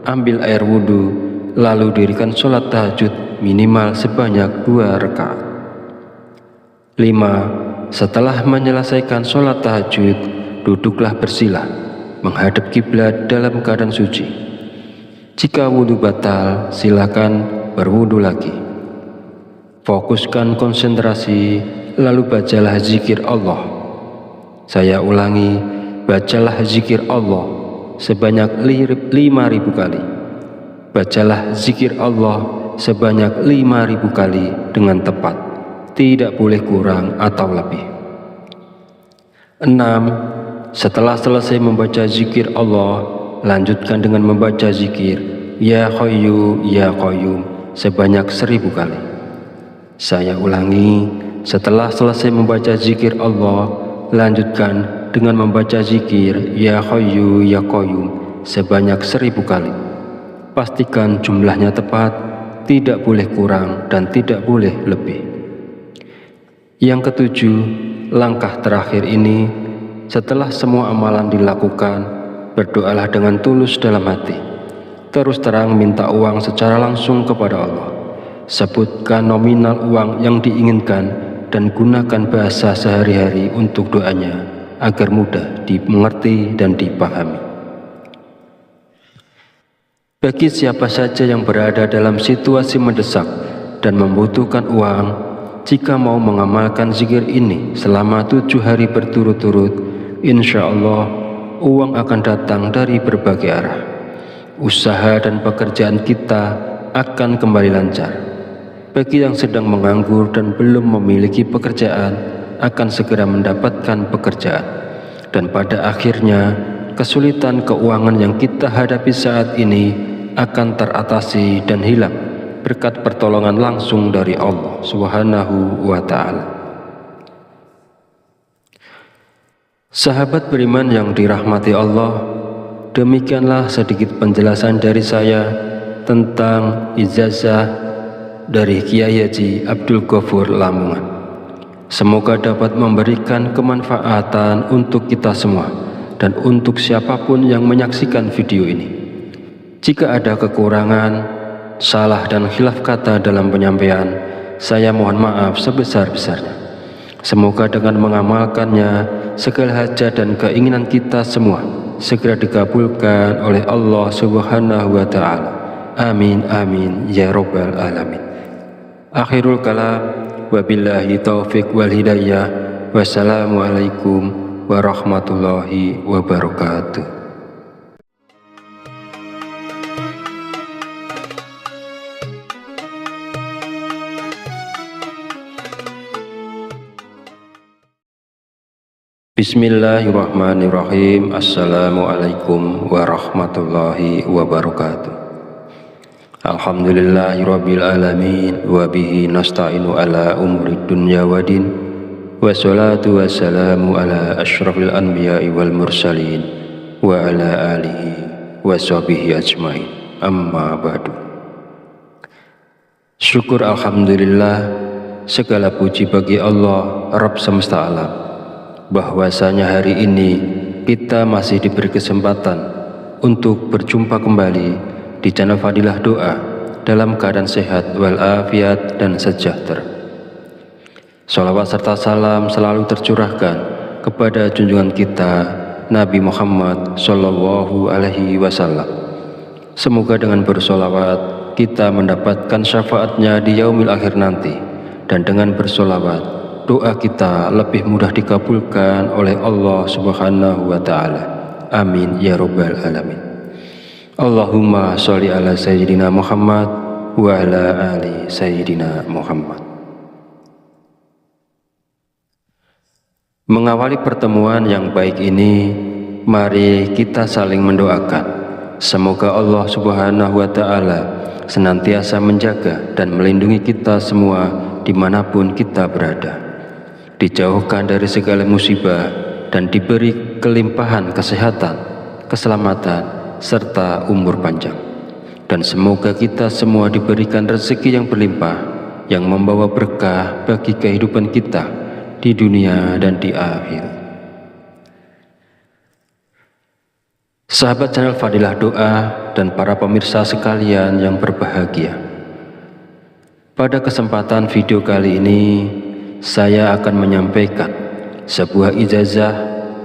Ambil air wudhu, lalu dirikan sholat tahajud minimal sebanyak 2 rakaat. 5. Setelah menyelesaikan sholat tahajud, duduklah bersila, menghadap kiblat dalam keadaan suci. Jika wudhu batal, silakan berwudhu lagi. Fokuskan konsentrasi, lalu bacalah zikir Allah. Saya ulangi, bacalah zikir Allah sebanyak 5.000 kali. Bacalah zikir Allah sebanyak 5.000 kali dengan tepat, tidak boleh kurang atau lebih. 6. Setelah selesai membaca zikir Allah, lanjutkan dengan membaca zikir Ya Hayyu Ya Qayyum sebanyak 1.000 kali. Saya ulangi, setelah selesai membaca zikir Allah, lanjutkan dengan membaca zikir Ya Hayyu Ya Qayyum sebanyak 1.000 kali. Pastikan jumlahnya tepat, tidak boleh kurang dan tidak boleh lebih. Yang ketujuh, langkah terakhir ini, setelah semua amalan dilakukan, berdoalah dengan tulus dalam hati. Terus terang minta uang secara langsung kepada Allah. Sebutkan nominal uang yang diinginkan dan gunakan bahasa sehari-hari untuk doanya agar mudah dimengerti dan dipahami. Bagi siapa saja yang berada dalam situasi mendesak dan membutuhkan uang, jika mau mengamalkan zikir ini selama 7 hari berturut-turut, insya Allah uang akan datang dari berbagai arah. Usaha dan pekerjaan kita akan kembali lancar. Bagi yang sedang menganggur dan belum memiliki pekerjaan, akan segera mendapatkan pekerjaan. Dan pada akhirnya, kesulitan keuangan yang kita hadapi saat ini akan teratasi dan hilang berkat pertolongan langsung dari Allah Subhanahu wa Ta'ala. Sahabat beriman yang dirahmati Allah, demikianlah sedikit penjelasan dari saya tentang ijazah dari Kiai Haji Abdul Ghafur Lamongan. Semoga dapat memberikan kemanfaatan untuk kita semua dan untuk siapapun yang menyaksikan video ini. Jika ada kekurangan, salah dan khilaf kata dalam penyampaian, saya mohon maaf sebesar-besarnya. Semoga dengan mengamalkannya, segala hajat dan keinginan kita semua segera dikabulkan oleh Allah Subhanahu wa Ta'ala. Amin amin ya rabbal alamin. Akhirul kalam, wabillahi taufiq wal hidayah. Wassalamualaikum warahmatullahi wabarakatuh. Bismillahirrahmanirrahim. Assalamualaikum warahmatullahi wabarakatuh. Alhamdulillahirabbil alamin wa bihi nasta'inu ala umuri dunya waddin. Wassalatu wassalamu ala asyrafil anbiya'i wal mursalin wa ala alihi wa sahbihi ajmain. Amma ba'du. Syukur alhamdulillah, segala puji bagi Allah Rabb semesta alam, bahwasanya hari ini kita masih diberi kesempatan untuk berjumpa kembali di channel Fadilah Doa dalam keadaan sehat walafiat dan sejahtera. Salawat serta salam selalu tercurahkan kepada junjungan kita Nabi Muhammad Sallallahu Alaihi Wasallam. Semoga dengan bersolawat kita mendapatkan syafaatnya di yaumil akhir nanti, dan dengan bersolawat doa kita lebih mudah dikabulkan oleh Allah Subhanahu wa Ta'ala. Amin ya rabbal alamin. Allahumma sholli ala sayyidina Muhammad wa ala ali sayyidina Muhammad. Mengawali pertemuan yang baik ini, mari kita saling mendoakan. Semoga Allah Subhanahu wa Ta'ala senantiasa menjaga dan melindungi kita semua dimanapun kita berada. dijauhkan dari segala musibah, dan diberi kelimpahan kesehatan, keselamatan, serta umur panjang. Dan semoga kita semua diberikan rezeki yang berlimpah, yang membawa berkah bagi kehidupan kita di dunia dan di akhirat. Sahabat channel Fadilah Doa dan para pemirsa sekalian yang berbahagia, pada kesempatan video kali ini saya akan menyampaikan sebuah ijazah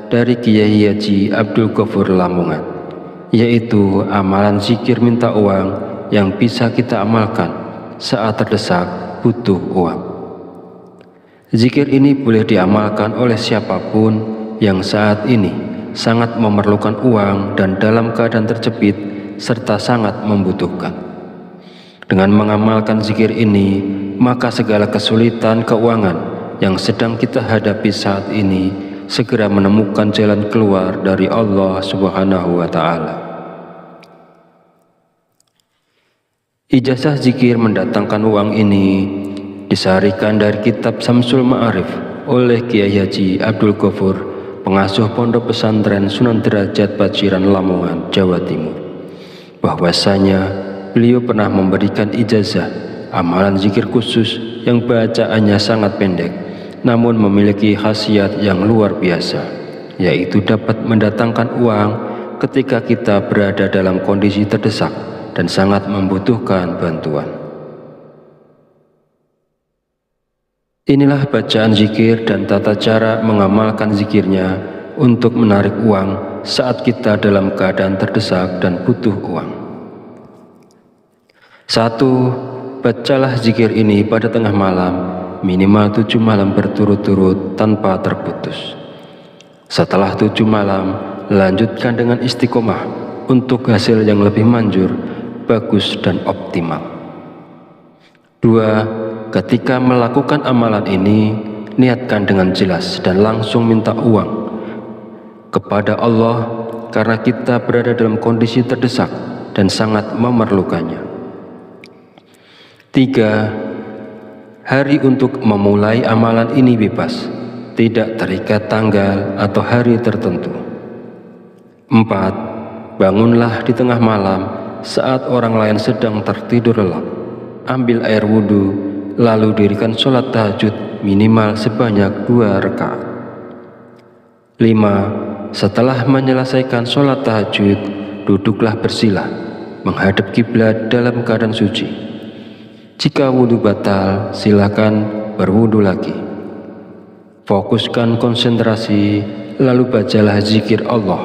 dari Kiai Haji Abdul Ghafur Lamongan, yaitu amalan zikir minta uang yang bisa kita amalkan saat terdesak butuh uang. Zikir ini boleh diamalkan oleh siapapun yang saat ini sangat memerlukan uang dan dalam keadaan terjepit serta sangat membutuhkan. Dengan mengamalkan zikir ini, maka segala kesulitan keuangan yang sedang kita hadapi saat ini segera menemukan jalan keluar dari Allah Subhanahu wa Ta'ala. Ijazah zikir mendatangkan uang ini disarikan dari kitab Samsul Ma'arif oleh Kiai Haji Abdul Ghafur, pengasuh Pondok Pesantren Sunan Derajat Paciran Lamongan, Jawa Timur, bahwasanya beliau pernah memberikan ijazah amalan zikir khusus yang bacaannya sangat pendek namun memiliki khasiat yang luar biasa, yaitu dapat mendatangkan uang ketika kita berada dalam kondisi terdesak dan sangat membutuhkan bantuan. Inilah bacaan zikir dan tata cara mengamalkan zikirnya untuk menarik uang saat kita dalam keadaan terdesak dan butuh uang. 1. Bacalah zikir ini pada tengah malam, minimal 7 malam berturut-turut tanpa terputus. Setelah 7 malam, lanjutkan dengan istiqomah untuk hasil yang lebih manjur, bagus dan optimal. 2. Ketika melakukan amalan ini, niatkan dengan jelas dan langsung minta uang kepada Allah karena kita berada dalam kondisi terdesak dan sangat memerlukannya. 3. Hari untuk memulai amalan ini bebas, tidak terikat tanggal atau hari tertentu. 4. Bangunlah di tengah malam saat orang lain sedang tertidur lelap. Ambil air wudhu, lalu dirikan sholat tahajud minimal sebanyak 2 rakaat. 5. Setelah menyelesaikan sholat tahajud, duduklah bersila, menghadap kiblat dalam keadaan suci. Jika wudhu batal, silakan berwudhu lagi. Fokuskan konsentrasi, lalu bacalah zikir Allah.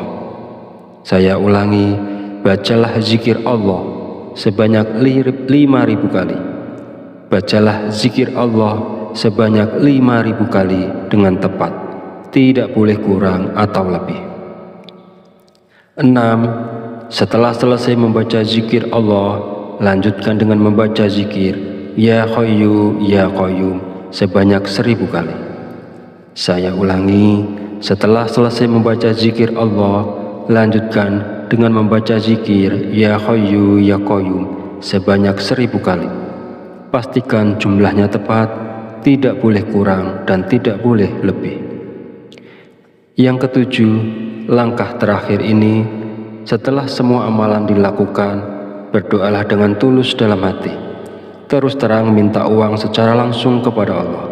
Saya ulangi, bacalah zikir Allah sebanyak 5.000 kali. Bacalah zikir Allah sebanyak 5.000 kali dengan tepat, tidak boleh kurang atau lebih. 6. Setelah selesai membaca zikir Allah, lanjutkan dengan membaca zikir Ya Hayyu Ya Qayyum sebanyak 1.000 kali. Saya ulangi, setelah selesai membaca zikir Allah, lanjutkan dengan membaca zikir Ya Hayyu Ya Qayyum sebanyak 1.000 kali. Pastikan jumlahnya tepat, tidak boleh kurang dan tidak boleh lebih. Yang ketujuh, langkah terakhir ini, setelah semua amalan dilakukan, berdoalah dengan tulus dalam hati. Terus terang minta uang secara langsung kepada Allah.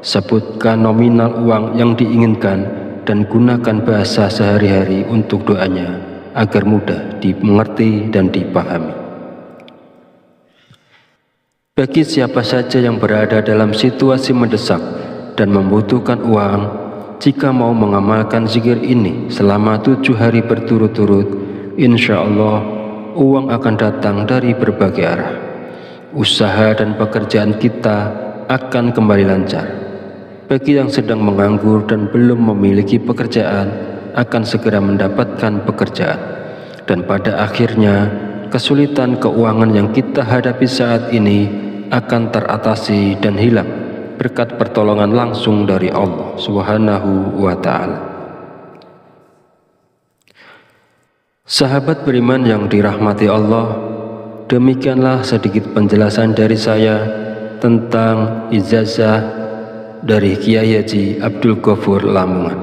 Sebutkan nominal uang yang diinginkan dan gunakan bahasa sehari-hari untuk doanya agar mudah dimengerti dan dipahami. Bagi siapa saja yang berada dalam situasi mendesak dan membutuhkan uang, jika mau mengamalkan zikir ini selama 7 hari berturut-turut, insya Allah uang akan datang dari berbagai arah. Usaha dan pekerjaan kita akan kembali lancar. Bagi yang sedang menganggur dan belum memiliki pekerjaan, akan segera mendapatkan pekerjaan. Dan pada akhirnya, kesulitan keuangan yang kita hadapi saat ini akan teratasi dan hilang berkat pertolongan langsung dari Allah Subhanahu wa Ta'ala. Sahabat beriman yang dirahmati Allah, demikianlah sedikit penjelasan dari saya tentang ijazah dari Kiai Haji Abdul Ghafur Lamongan.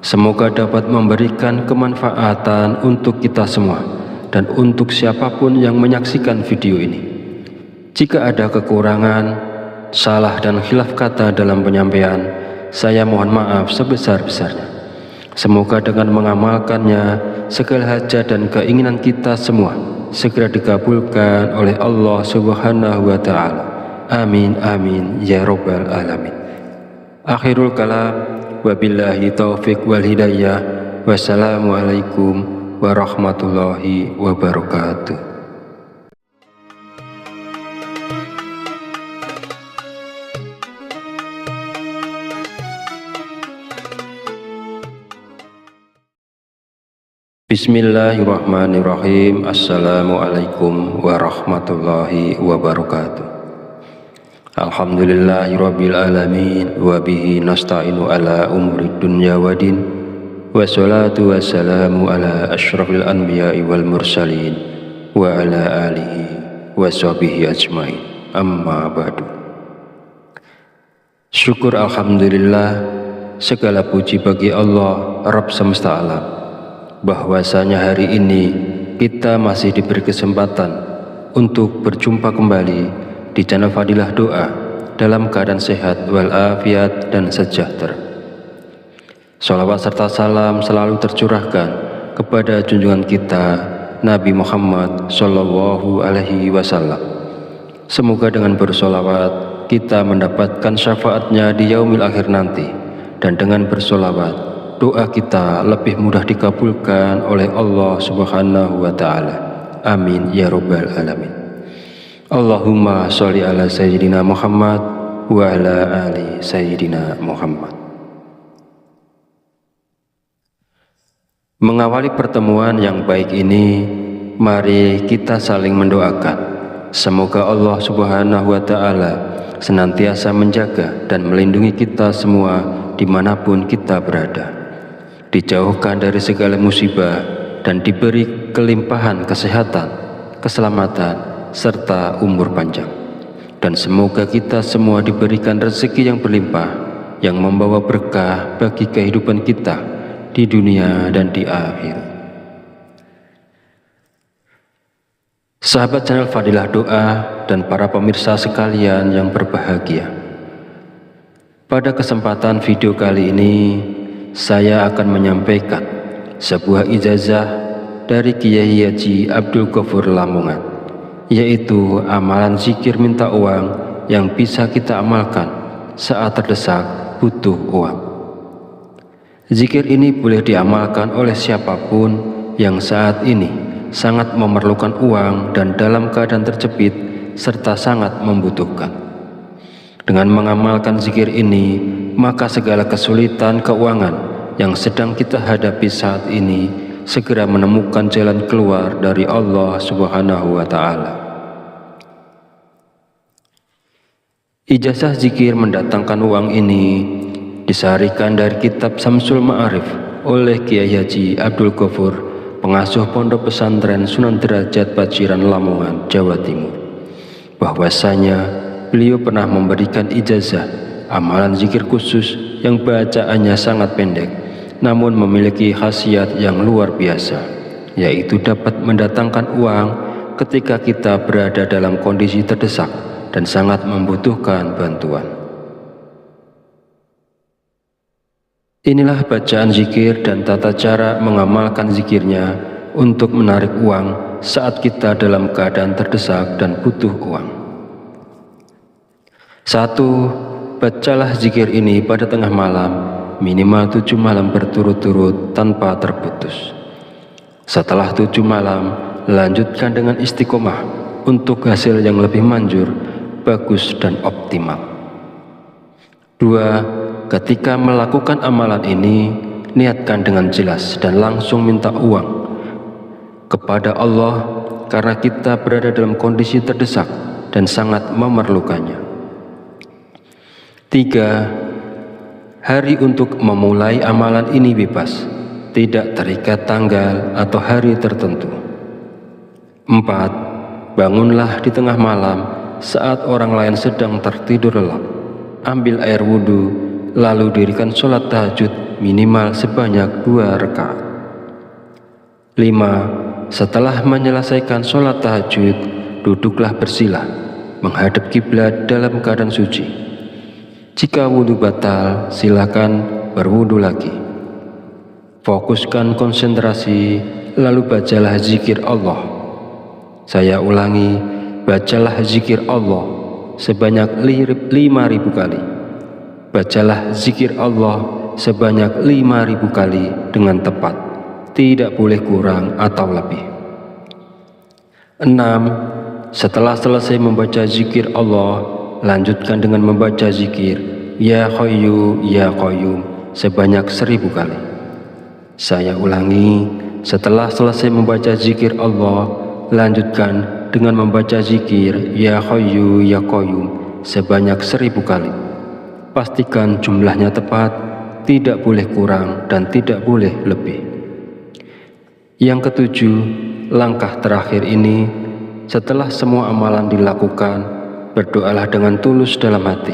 Semoga dapat memberikan kemanfaatan untuk kita semua dan untuk siapapun yang menyaksikan video ini. Jika ada kekurangan, salah dan khilaf kata dalam penyampaian, saya mohon maaf sebesar-besarnya. Semoga dengan mengamalkannya, segala hajat dan keinginan kita semua segera dikabulkan oleh Allah Subhanahu wa Ta'ala. Amin amin ya Rabbal alamin. Akhirul kalam, wabillahi taufiq wal hidayah. Wassalamualaikum warahmatullahi wabarakatuh. Bismillahirrahmanirrahim. Assalamualaikum warahmatullahi wabarakatuh. Alhamdulillahirabbil alamin wa bihi nasta'inu ala umuri dunya waddin. Wassalatu wassalamu ala asyrafil anbiya'i wal mursalin wa ala alihi washabihi ajmain. Amma ba'du. Syukur alhamdulillah, segala puji bagi Allah Rabb semesta alam, bahwasanya hari ini kita masih diberi kesempatan untuk berjumpa kembali di channel Fadilah Doa dalam keadaan sehat walafiat dan sejahtera. Sholawat serta salam selalu tercurahkan kepada junjungan kita Nabi Muhammad Sallallahu Alaihi Wasallam. Semoga dengan bersolawat kita mendapatkan syafaatnya di yaumil akhir nanti, dan dengan bersolawat doa kita lebih mudah dikabulkan oleh Allah Subhanahu wa Ta'ala. Amin ya Rabbal alamin. Allahumma sholli ala Sayyidina Muhammad wa ala ali Sayyidina Muhammad. Mengawali pertemuan yang baik ini, mari kita saling mendoakan. Semoga Allah Subhanahu wa Ta'ala senantiasa menjaga dan melindungi kita semua dimanapun kita berada, dijauhkan dari segala musibah dan diberi kelimpahan kesehatan, keselamatan, serta umur panjang. Dan semoga kita semua diberikan rezeki yang berlimpah, yang membawa berkah bagi kehidupan kita di dunia dan di akhir. Sahabat channel Fadilah Doa dan para pemirsa sekalian yang berbahagia, pada kesempatan video kali ini saya akan menyampaikan sebuah ijazah dari Kiai Haji Abdul Ghafur Lamongan, yaitu amalan zikir minta uang yang bisa kita amalkan saat terdesak butuh uang. Zikir ini boleh diamalkan oleh siapapun yang saat ini sangat memerlukan uang dan dalam keadaan terjepit serta sangat membutuhkan. Dengan mengamalkan zikir ini, maka segala kesulitan keuangan yang sedang kita hadapi saat ini segera menemukan jalan keluar dari Allah Subhanahu wa Ta'ala. Ijazah zikir mendatangkan uang ini disarikan dari kitab Samsul Ma'arif oleh Kiai Haji Abdul Ghafur, pengasuh pondok pesantren Sunan Derajat Paciran Lamongan, Jawa Timur. Bahwasanya beliau pernah memberikan ijazah amalan zikir khusus yang bacaannya sangat pendek, namun memiliki khasiat yang luar biasa, yaitu dapat mendatangkan uang ketika kita berada dalam kondisi terdesak dan sangat membutuhkan bantuan. Inilah bacaan zikir dan tata cara mengamalkan zikirnya untuk menarik uang saat kita dalam keadaan terdesak dan butuh uang. 1. Bacalah zikir ini pada tengah malam, minimal 7 malam berturut-turut tanpa terputus. Setelah 7 malam, lanjutkan dengan istiqomah untuk hasil yang lebih manjur, bagus dan optimal. 2. Ketika melakukan amalan ini, niatkan dengan jelas dan langsung minta uang kepada Allah karena kita berada dalam kondisi terdesak dan sangat memerlukannya. 3. Hari untuk memulai amalan ini bebas, tidak terikat tanggal atau hari tertentu. 4. Bangunlah di tengah malam saat orang lain sedang tertidur lelap. ambil air wudhu, lalu dirikan sholat tahajud minimal sebanyak 2 rakaat. 5. Setelah menyelesaikan sholat tahajud, duduklah bersila, menghadap kiblat dalam keadaan suci. Jika wudhu batal, silakan berwudhu lagi. Fokuskan konsentrasi, lalu bacalah zikir Allah. Saya ulangi, bacalah zikir Allah sebanyak 5.000 kali. Bacalah zikir Allah sebanyak 5.000 kali dengan tepat, tidak boleh kurang atau lebih. 6. Setelah selesai membaca zikir Allah, lanjutkan dengan membaca zikir Ya Hayyu Ya Qayyum sebanyak 1000 kali. Saya ulangi, setelah selesai membaca zikir Allah, lanjutkan dengan membaca zikir Ya Hayyu Ya Qayyum sebanyak 1000 kali. Pastikan jumlahnya tepat, tidak boleh kurang dan tidak boleh lebih. Yang ketujuh, langkah terakhir ini, setelah semua amalan dilakukan, berdoalah dengan tulus dalam hati.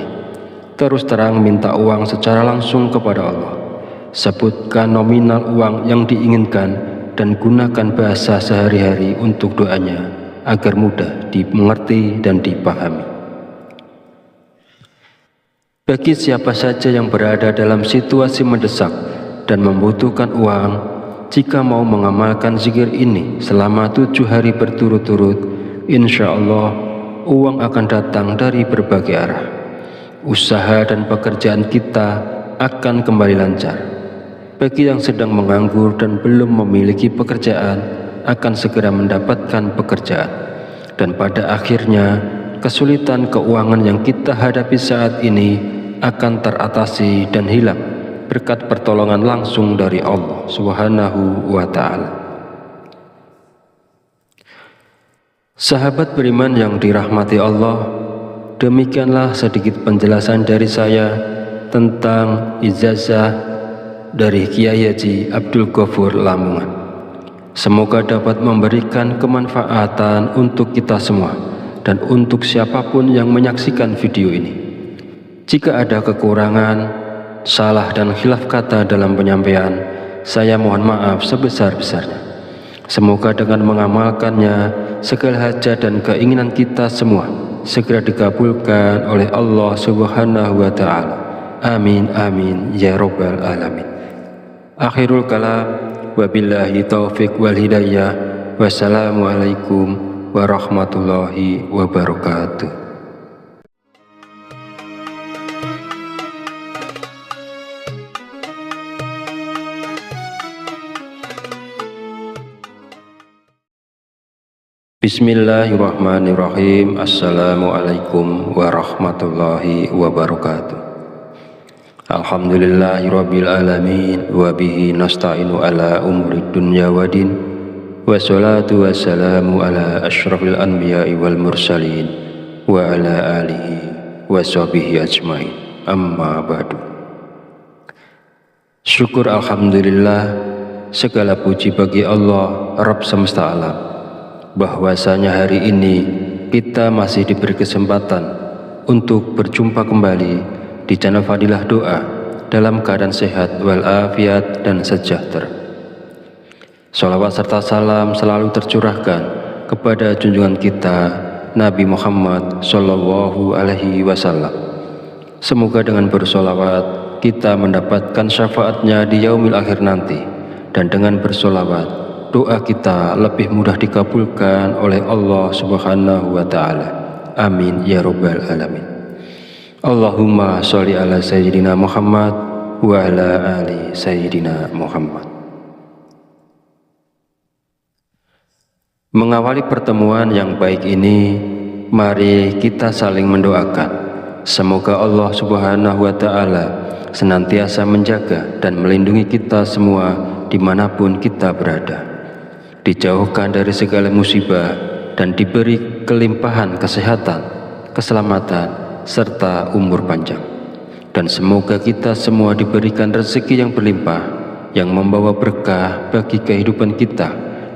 Terus terang minta uang secara langsung kepada Allah. Sebutkan nominal uang yang diinginkan dan gunakan bahasa sehari-hari untuk doanya agar mudah dimengerti dan dipahami. Bagi siapa saja yang berada dalam situasi mendesak dan membutuhkan uang, jika mau mengamalkan zikir ini selama 7 hari berturut-turut, insya Allah uang akan datang dari berbagai arah. Usaha dan pekerjaan kita akan kembali lancar. Bagi yang sedang menganggur dan belum memiliki pekerjaan, akan segera mendapatkan pekerjaan. Dan pada akhirnya, kesulitan keuangan yang kita hadapi saat ini akan teratasi dan hilang berkat pertolongan langsung dari Allah Subhanahu wa Ta'ala. Sahabat beriman yang dirahmati Allah, demikianlah sedikit penjelasan dari saya tentang ijazah dari Kiai Haji Abdul Ghafur Lamongan. Semoga dapat memberikan kemanfaatan untuk kita semua dan untuk siapapun yang menyaksikan video ini. Jika ada kekurangan, salah dan khilaf kata dalam penyampaian, saya mohon maaf sebesar-besarnya. Semoga dengan mengamalkannya, segala hajat dan keinginan kita semua segera dikabulkan oleh Allah Subhanahu wa Ta'ala. Amin amin ya rabbal alamin. Akhirul kalam, wabillahi taufiq wal hidayah. Wassalamualaikum warahmatullahi wabarakatuh. Bismillahirrahmanirrahim. Assalamualaikum warahmatullahi wabarakatuh. Alhamdulillahirabbil alamin wa bihi nasta'inu ala umuri dunya waddin. Wassalatu wassalamu ala asyrafil anbiya'i wal mursalin wa ala alihi wa sahbihi ajmain. Amma ba'du. Syukur alhamdulillah, segala puji bagi Allah Rabb semesta alam, bahwasanya hari ini kita masih diberi kesempatan untuk berjumpa kembali di channel Fadilah Doa dalam keadaan sehat walafiat dan sejahtera. Sholawat serta salam selalu tercurahkan kepada junjungan kita Nabi Muhammad Sallallahu Alaihi Wasallam. Semoga dengan bersolawat kita mendapatkan syafaatnya di yaumil akhir nanti, dan dengan bersolawat doa kita lebih mudah dikabulkan oleh Allah Subhanahu wa Ta'ala. Amin ya rabbal alamin. Allahumma sholli ala sayyidina Muhammad wa ala ali sayyidina Muhammad. Mengawali pertemuan yang baik ini, mari kita saling mendoakan. Semoga Allah Subhanahu wa Ta'ala senantiasa menjaga dan melindungi kita semua dimanapun kita berada, dijauhkan dari segala musibah dan diberi kelimpahan kesehatan, keselamatan, serta umur panjang. Dan semoga kita semua diberikan rezeki yang berlimpah, yang membawa berkah bagi kehidupan kita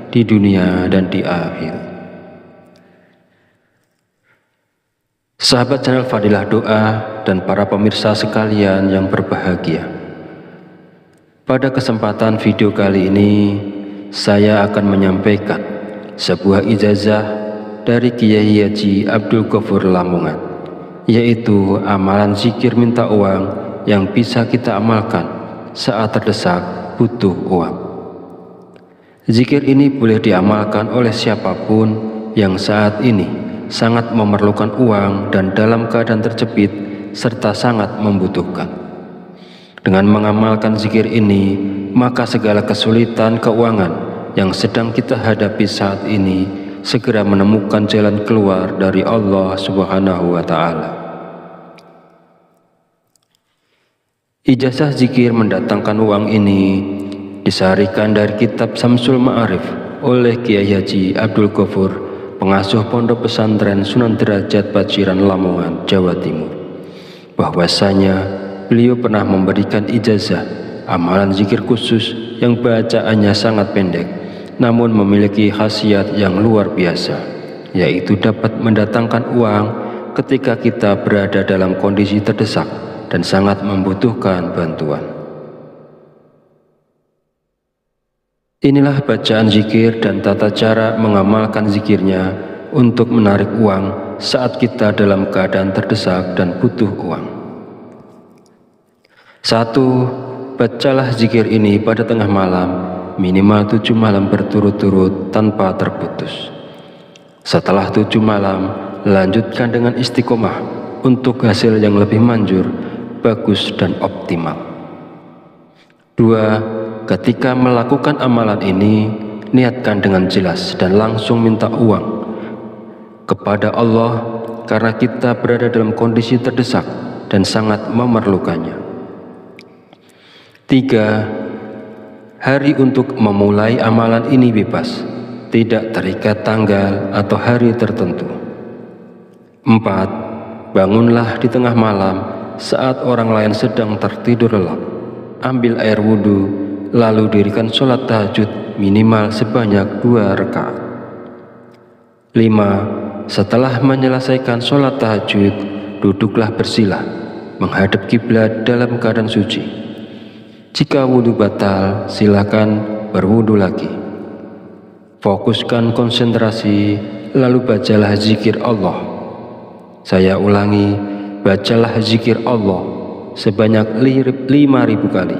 di dunia dan di akhir. Sahabat channel Fadilah Doa dan para pemirsa sekalian yang berbahagia, pada kesempatan video kali ini saya akan menyampaikan sebuah ijazah dari Kiai Haji Abdul Ghafur Lamongan, yaitu amalan zikir minta uang yang bisa kita amalkan saat terdesak butuh uang. Zikir ini boleh diamalkan oleh siapapun yang saat ini sangat memerlukan uang dan dalam keadaan terjepit serta sangat membutuhkan. Dengan mengamalkan zikir ini, maka segala kesulitan keuangan yang sedang kita hadapi saat ini segera menemukan jalan keluar dari Allah Subhanahu wa Ta'ala. Ijazah zikir mendatangkan uang ini disarikan dari kitab Samsul Ma'arif oleh Kiai Haji Abdul Ghafur, pengasuh Pondok Pesantren Sunan Derajat Paciran Lamongan, Jawa Timur, bahwasanya beliau pernah memberikan ijazah amalan zikir khusus yang bacaannya sangat pendek namun memiliki khasiat yang luar biasa, yaitu dapat mendatangkan uang ketika kita berada dalam kondisi terdesak dan sangat membutuhkan bantuan. Inilah bacaan zikir dan tata cara mengamalkan zikirnya untuk menarik uang saat kita dalam keadaan terdesak dan butuh uang. 1. Bacalah zikir ini pada tengah malam, minimal 7 malam berturut-turut tanpa terputus. Setelah 7 malam, lanjutkan dengan istiqomah untuk hasil yang lebih manjur, bagus dan optimal. 2. Ketika melakukan amalan ini, niatkan dengan jelas dan langsung minta uang kepada Allah karena kita berada dalam kondisi terdesak dan sangat memerlukannya. 3. Hari untuk memulai amalan ini bebas, tidak terikat tanggal atau hari tertentu. 4. Bangunlah di tengah malam saat orang lain sedang tertidur lelap. Ambil air wudhu, lalu dirikan sholat tahajud minimal sebanyak 2 rakaat. 5. Setelah menyelesaikan sholat tahajud, duduklah bersila, menghadap kiblat dalam keadaan suci. Jika wudhu batal, silakan berwudhu lagi. Fokuskan konsentrasi, lalu bacalah zikir Allah. Saya ulangi, bacalah zikir Allah sebanyak 5.000 kali.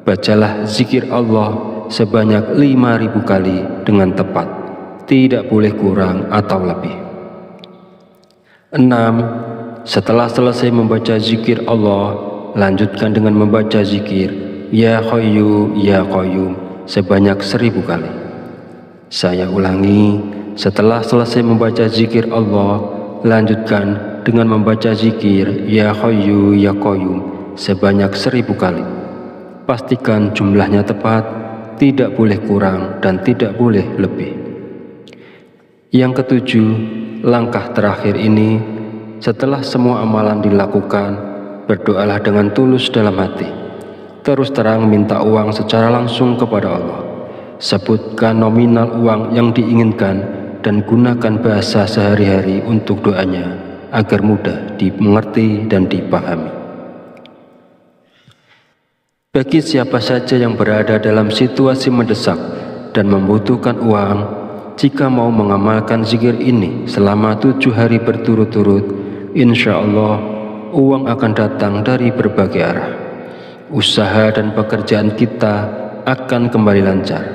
Bacalah zikir Allah sebanyak 5.000 kali dengan tepat, tidak boleh kurang atau lebih. 6. Setelah selesai membaca zikir Allah, lanjutkan dengan membaca zikir Ya Hayyu Ya Qayyum sebanyak 1.000 kali. Saya ulangi, setelah selesai membaca zikir Allah, lanjutkan dengan membaca zikir Ya Hayyu Ya Qayyum sebanyak 1.000 kali. Pastikan jumlahnya tepat, tidak boleh kurang dan tidak boleh lebih. Yang ketujuh, langkah terakhir ini, setelah semua amalan dilakukan, berdoalah dengan tulus dalam hati. Terus terang minta uang secara langsung kepada Allah. Sebutkan nominal uang yang diinginkan dan gunakan bahasa sehari-hari untuk doanya agar mudah dimengerti dan dipahami. Bagi siapa saja yang berada dalam situasi mendesak dan membutuhkan uang, jika mau mengamalkan zikir ini selama 7 hari berturut-turut, insya Allah uang akan datang dari berbagai arah. Usaha dan pekerjaan kita akan kembali lancar.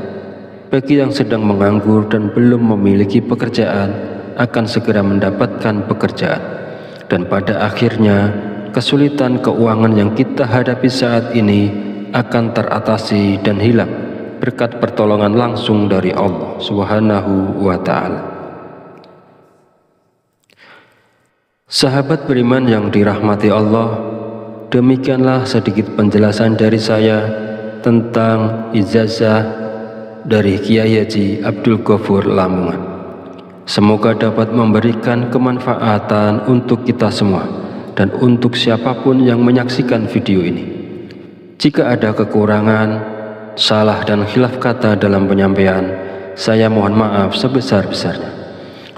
Bagi yang sedang menganggur dan belum memiliki pekerjaan, akan segera mendapatkan pekerjaan. Dan pada akhirnya, kesulitan keuangan yang kita hadapi saat ini akan teratasi dan hilang berkat pertolongan langsung dari Allah Subhanahu wa Ta'ala. Sahabat beriman yang dirahmati Allah, demikianlah sedikit penjelasan dari saya tentang ijazah dari Kiai Haji Abdul Ghafur Lamongan. Semoga dapat memberikan kemanfaatan untuk kita semua dan untuk siapapun yang menyaksikan video ini. Jika ada kekurangan, salah dan khilaf kata dalam penyampaian, saya mohon maaf sebesar-besarnya.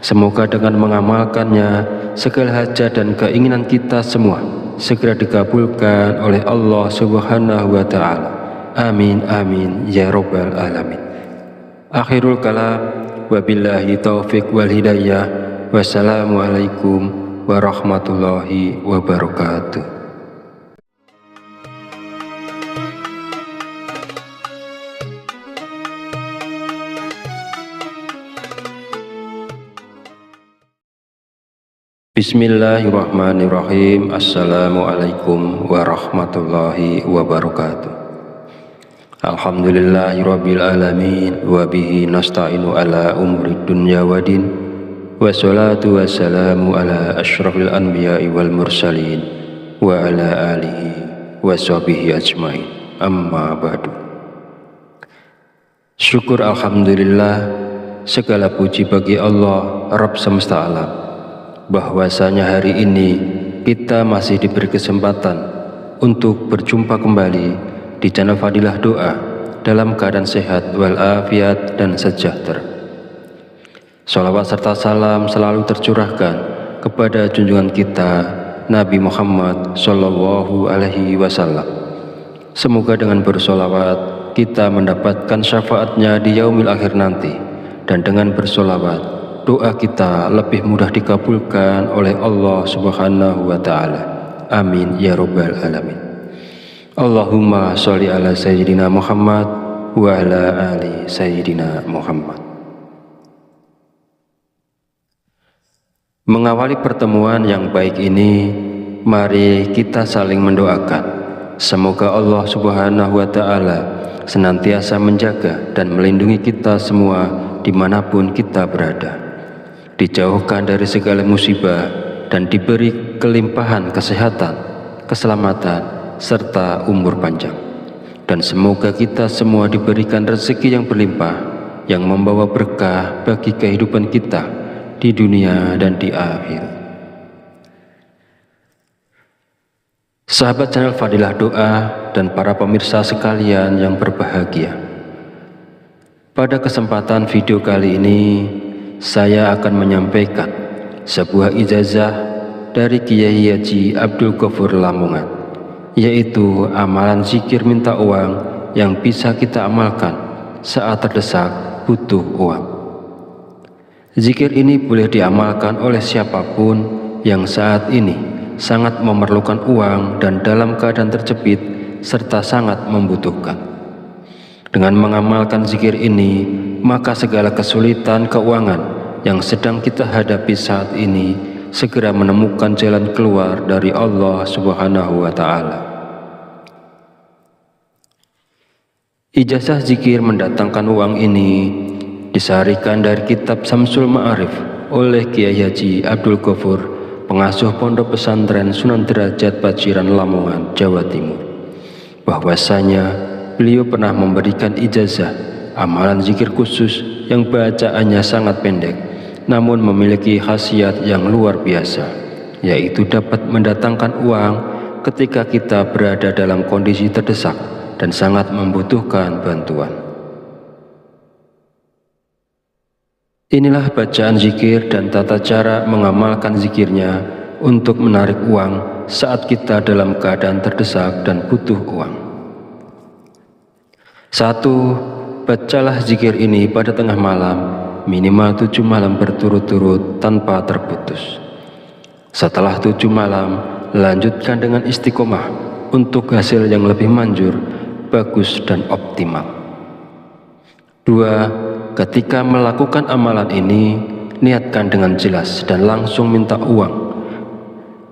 Semoga dengan mengamalkannya, segala hajat dan keinginan kita semua segera dikabulkan oleh Allah Subhanahu wa Ta'ala. Amin amin ya Rabbal alamin. Akhirul kalam, wabillahi taufiq wal hidayah. Wassalamualaikum warahmatullahi wabarakatuh. Bismillahirrahmanirrahim. Assalamualaikum warahmatullahi wabarakatuh. Alhamdulillahirabbil alamin wa bihi nasta'inu ala umuri dunya waddin. Wassalatu wassalamu ala asyrafil anbiya'i wal mursalin wa ala alihi wa sahbihi ajmain. Amma ba'du. Syukur alhamdulillah, segala puji bagi Allah Rabb semesta alam, bahwasanya hari ini kita masih diberi kesempatan untuk berjumpa kembali di channel Fadilah Doa dalam keadaan sehat walafiat dan sejahtera. Shalawat serta salam selalu tercurahkan kepada junjungan kita Nabi Muhammad Sallallahu Alaihi Wasallam. Semoga dengan bersolawat kita mendapatkan syafaatnya di yaumil akhir nanti, dan dengan bersolawat doa kita lebih mudah dikabulkan oleh Allah Subhanahu wa Ta'ala. Amin ya Rabbal alamin. Allahumma sholli ala Sayyidina Muhammad wa ala ali Sayyidina Muhammad. Mengawali pertemuan yang baik ini, mari kita saling mendoakan. Semoga Allah Subhanahu wa Ta'ala senantiasa menjaga dan melindungi kita semua dimanapun kita berada, dijauhkan dari segala musibah, dan diberi kelimpahan kesehatan, keselamatan, serta umur panjang. Dan semoga kita semua diberikan rezeki yang berlimpah, yang membawa berkah bagi kehidupan kita di dunia dan di akhirat. Sahabat channel Fadilah Doa dan para pemirsa sekalian yang berbahagia, pada kesempatan video kali ini saya akan menyampaikan sebuah ijazah dari Kiai Haji Abdul Ghafur Lamongan, yaitu amalan zikir minta uang yang bisa kita amalkan saat terdesak butuh uang. Zikir ini boleh diamalkan oleh siapapun yang saat ini sangat memerlukan uang dan dalam keadaan terjepit serta sangat membutuhkan. Dengan mengamalkan zikir ini, maka segala kesulitan keuangan yang sedang kita hadapi saat ini segera menemukan jalan keluar dari Allah Subhanahu wa Ta'ala. Ijazah zikir mendatangkan uang ini disarikan dari kitab Samsul Ma'arif oleh Kiai Haji Abdul Ghafur, pengasuh Pondok Pesantren Sunan Derajat Paciran Lamongan, Jawa Timur, bahwasanya beliau pernah memberikan ijazah amalan zikir khusus yang bacaannya sangat pendek namun memiliki khasiat yang luar biasa, yaitu dapat mendatangkan uang ketika kita berada dalam kondisi terdesak dan sangat membutuhkan bantuan. Inilah bacaan zikir dan tata cara mengamalkan zikirnya untuk menarik uang saat kita dalam keadaan terdesak dan butuh uang. 1. Bacalah zikir ini pada tengah malam, minimal 7 malam berturut-turut tanpa terputus. Setelah 7 malam, lanjutkan dengan istiqomah untuk hasil yang lebih manjur, bagus dan optimal. 2. Ketika melakukan amalan ini, niatkan dengan jelas dan langsung minta uang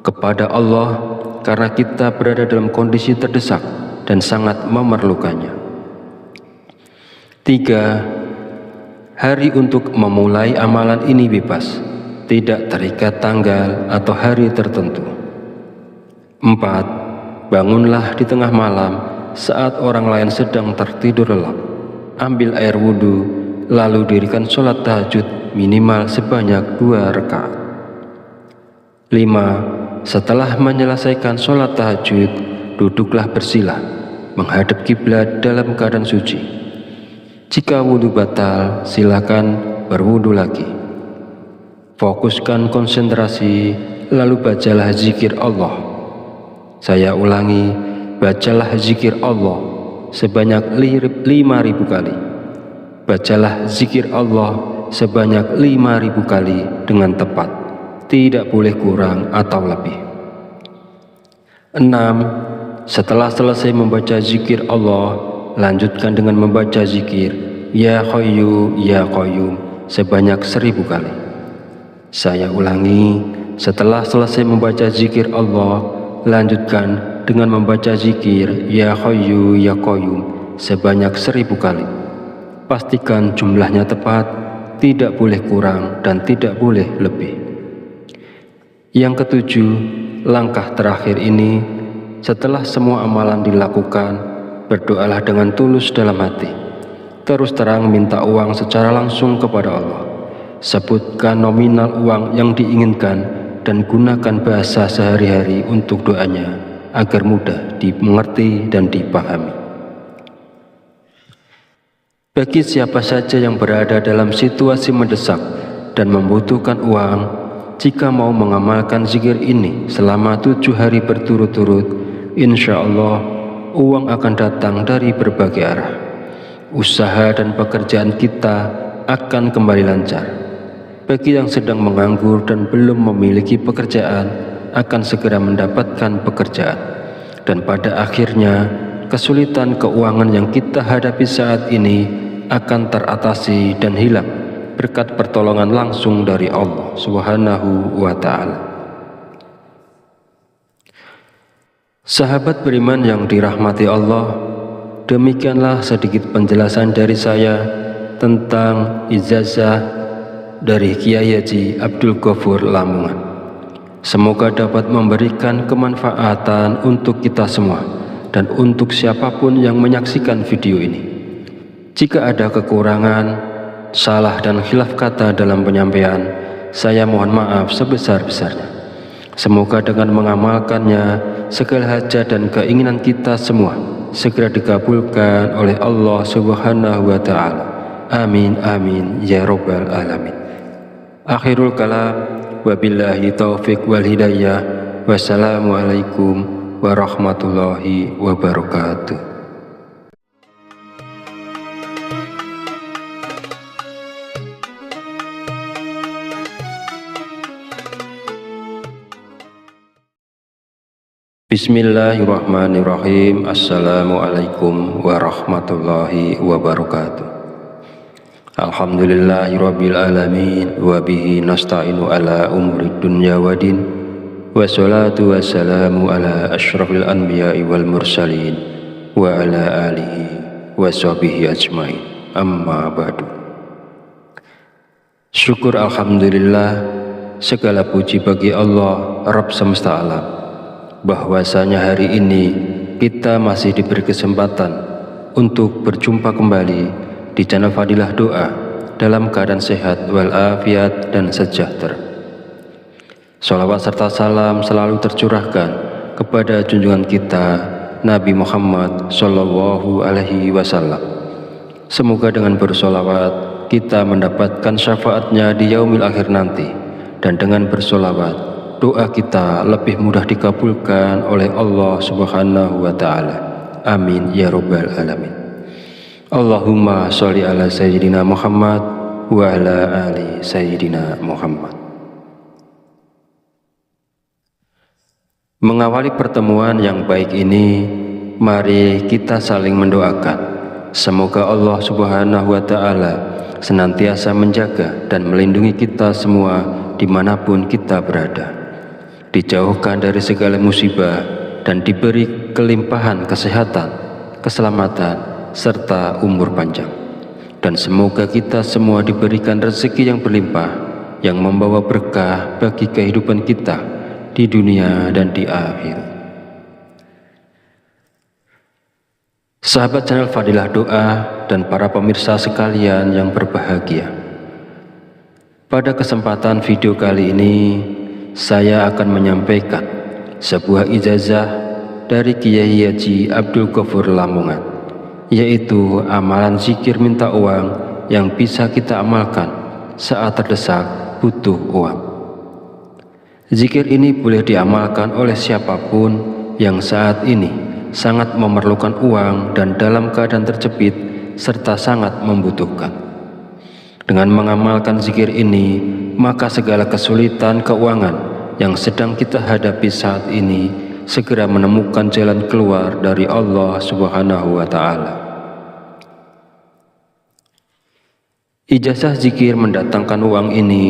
kepada Allah karena kita berada dalam kondisi terdesak dan sangat memerlukannya. 3. Hari untuk memulai amalan ini bebas, tidak terikat tanggal atau hari tertentu. 4. Bangunlah di tengah malam saat orang lain sedang tertidur lelap. Ambil air wudhu, lalu dirikan sholat tahajud minimal sebanyak 2 rakaat. 5. Setelah menyelesaikan sholat tahajud, duduklah bersila, menghadap kiblat dalam keadaan suci. Jika wudhu batal, silakan berwudhu lagi. Fokuskan konsentrasi, lalu bacalah zikir Allah. Saya ulangi, bacalah zikir Allah sebanyak 5.000 kali. Bacalah zikir Allah sebanyak 5.000 kali dengan tepat, tidak boleh kurang atau lebih. 6. Setelah selesai membaca zikir Allah, lanjutkan dengan membaca zikir Ya Hayyu Ya Qayyum sebanyak 1.000 kali. Saya ulangi, setelah selesai membaca zikir Allah, lanjutkan dengan membaca zikir Ya Hayyu Ya Qayyum sebanyak 1.000 kali. Pastikan jumlahnya tepat, tidak boleh kurang dan tidak boleh lebih. Yang ketujuh, langkah terakhir ini, setelah semua amalan dilakukan, berdoalah dengan tulus dalam hati. Terus terang minta uang secara langsung kepada Allah. Sebutkan nominal uang yang diinginkan dan gunakan bahasa sehari-hari untuk doanya agar mudah dimengerti dan dipahami. Bagi siapa saja yang berada dalam situasi mendesak dan membutuhkan uang, jika mau mengamalkan zikir ini selama 7 hari berturut-turut, insya Allah uang akan datang dari berbagai arah. Usaha dan pekerjaan kita akan kembali lancar. Bagi yang sedang menganggur dan belum memiliki pekerjaan, akan segera mendapatkan pekerjaan. Dan pada akhirnya, kesulitan keuangan yang kita hadapi saat ini akan teratasi dan hilang berkat pertolongan langsung dari Allah Subhanahu wa Ta'ala. Sahabat beriman yang dirahmati Allah, demikianlah sedikit penjelasan dari saya tentang ijazah dari Kiai Haji Abdul Ghafur Lamongan. Semoga dapat memberikan kemanfaatan untuk kita semua dan untuk siapapun yang menyaksikan video ini. Jika ada kekurangan, salah dan khilaf kata dalam penyampaian, saya mohon maaf sebesar-besarnya. Semoga dengan mengamalkannya, segala hajat dan keinginan kita semua segera dikabulkan oleh Allah Subhanahu wa Ta'ala. Amin amin ya rabbal alamin. Akhirul kalam, wabillahi taufiq wal hidayah. Wassalamualaikum warahmatullahi wabarakatuh. Bismillahirrahmanirrahim. Assalamualaikum warahmatullahi wabarakatuh. Alhamdulillahirabbil alamin wa bihi nasta'inu ala umuri dunya waddin. Wassalatu wassalamu ala asyrafil anbiya'i wal mursalin wa ala alihi wa sahbihi ajmain. Amma ba'du. Syukur alhamdulillah, segala puji bagi Allah Rabb semesta alam, bahwasanya hari ini kita masih diberi kesempatan untuk berjumpa kembali di channel Fadilah Doa dalam keadaan sehat walafiat dan sejahtera. Sholawat serta salam selalu tercurahkan kepada junjungan kita Nabi Muhammad Sallallahu Alaihi Wasallam. Semoga dengan bersolawat kita mendapatkan syafaatnya di yaumil akhir nanti, dan dengan bersolawat doa kita lebih mudah dikabulkan oleh Allah Subhanahu wa Ta'ala. Amin ya rabbal alamin. Allahumma sholli ala sayyidina Muhammad wa ala ali sayyidina Muhammad. Mengawali pertemuan yang baik ini, mari kita saling mendoakan. Semoga Allah Subhanahu wa Ta'ala senantiasa menjaga dan melindungi kita semua dimanapun kita berada, dijauhkan dari segala musibah dan diberi kelimpahan kesehatan, keselamatan, serta umur panjang. Dan semoga kita semua diberikan rezeki yang berlimpah, yang membawa berkah bagi kehidupan kita di dunia dan di akhirat. Sahabat channel Fadilah Doa dan para pemirsa sekalian yang berbahagia, pada kesempatan video kali ini saya akan menyampaikan sebuah ijazah dari Kiai Haji Abdul Ghafur Lamongan, yaitu amalan zikir minta uang yang bisa kita amalkan saat terdesak butuh uang. Zikir ini boleh diamalkan oleh siapapun yang saat ini sangat memerlukan uang dan dalam keadaan terjepit serta sangat membutuhkan. Dengan mengamalkan zikir ini, maka segala kesulitan keuangan yang sedang kita hadapi saat ini segera menemukan jalan keluar dari Allah Subhanahu wa Ta'ala. Ijazah zikir mendatangkan uang ini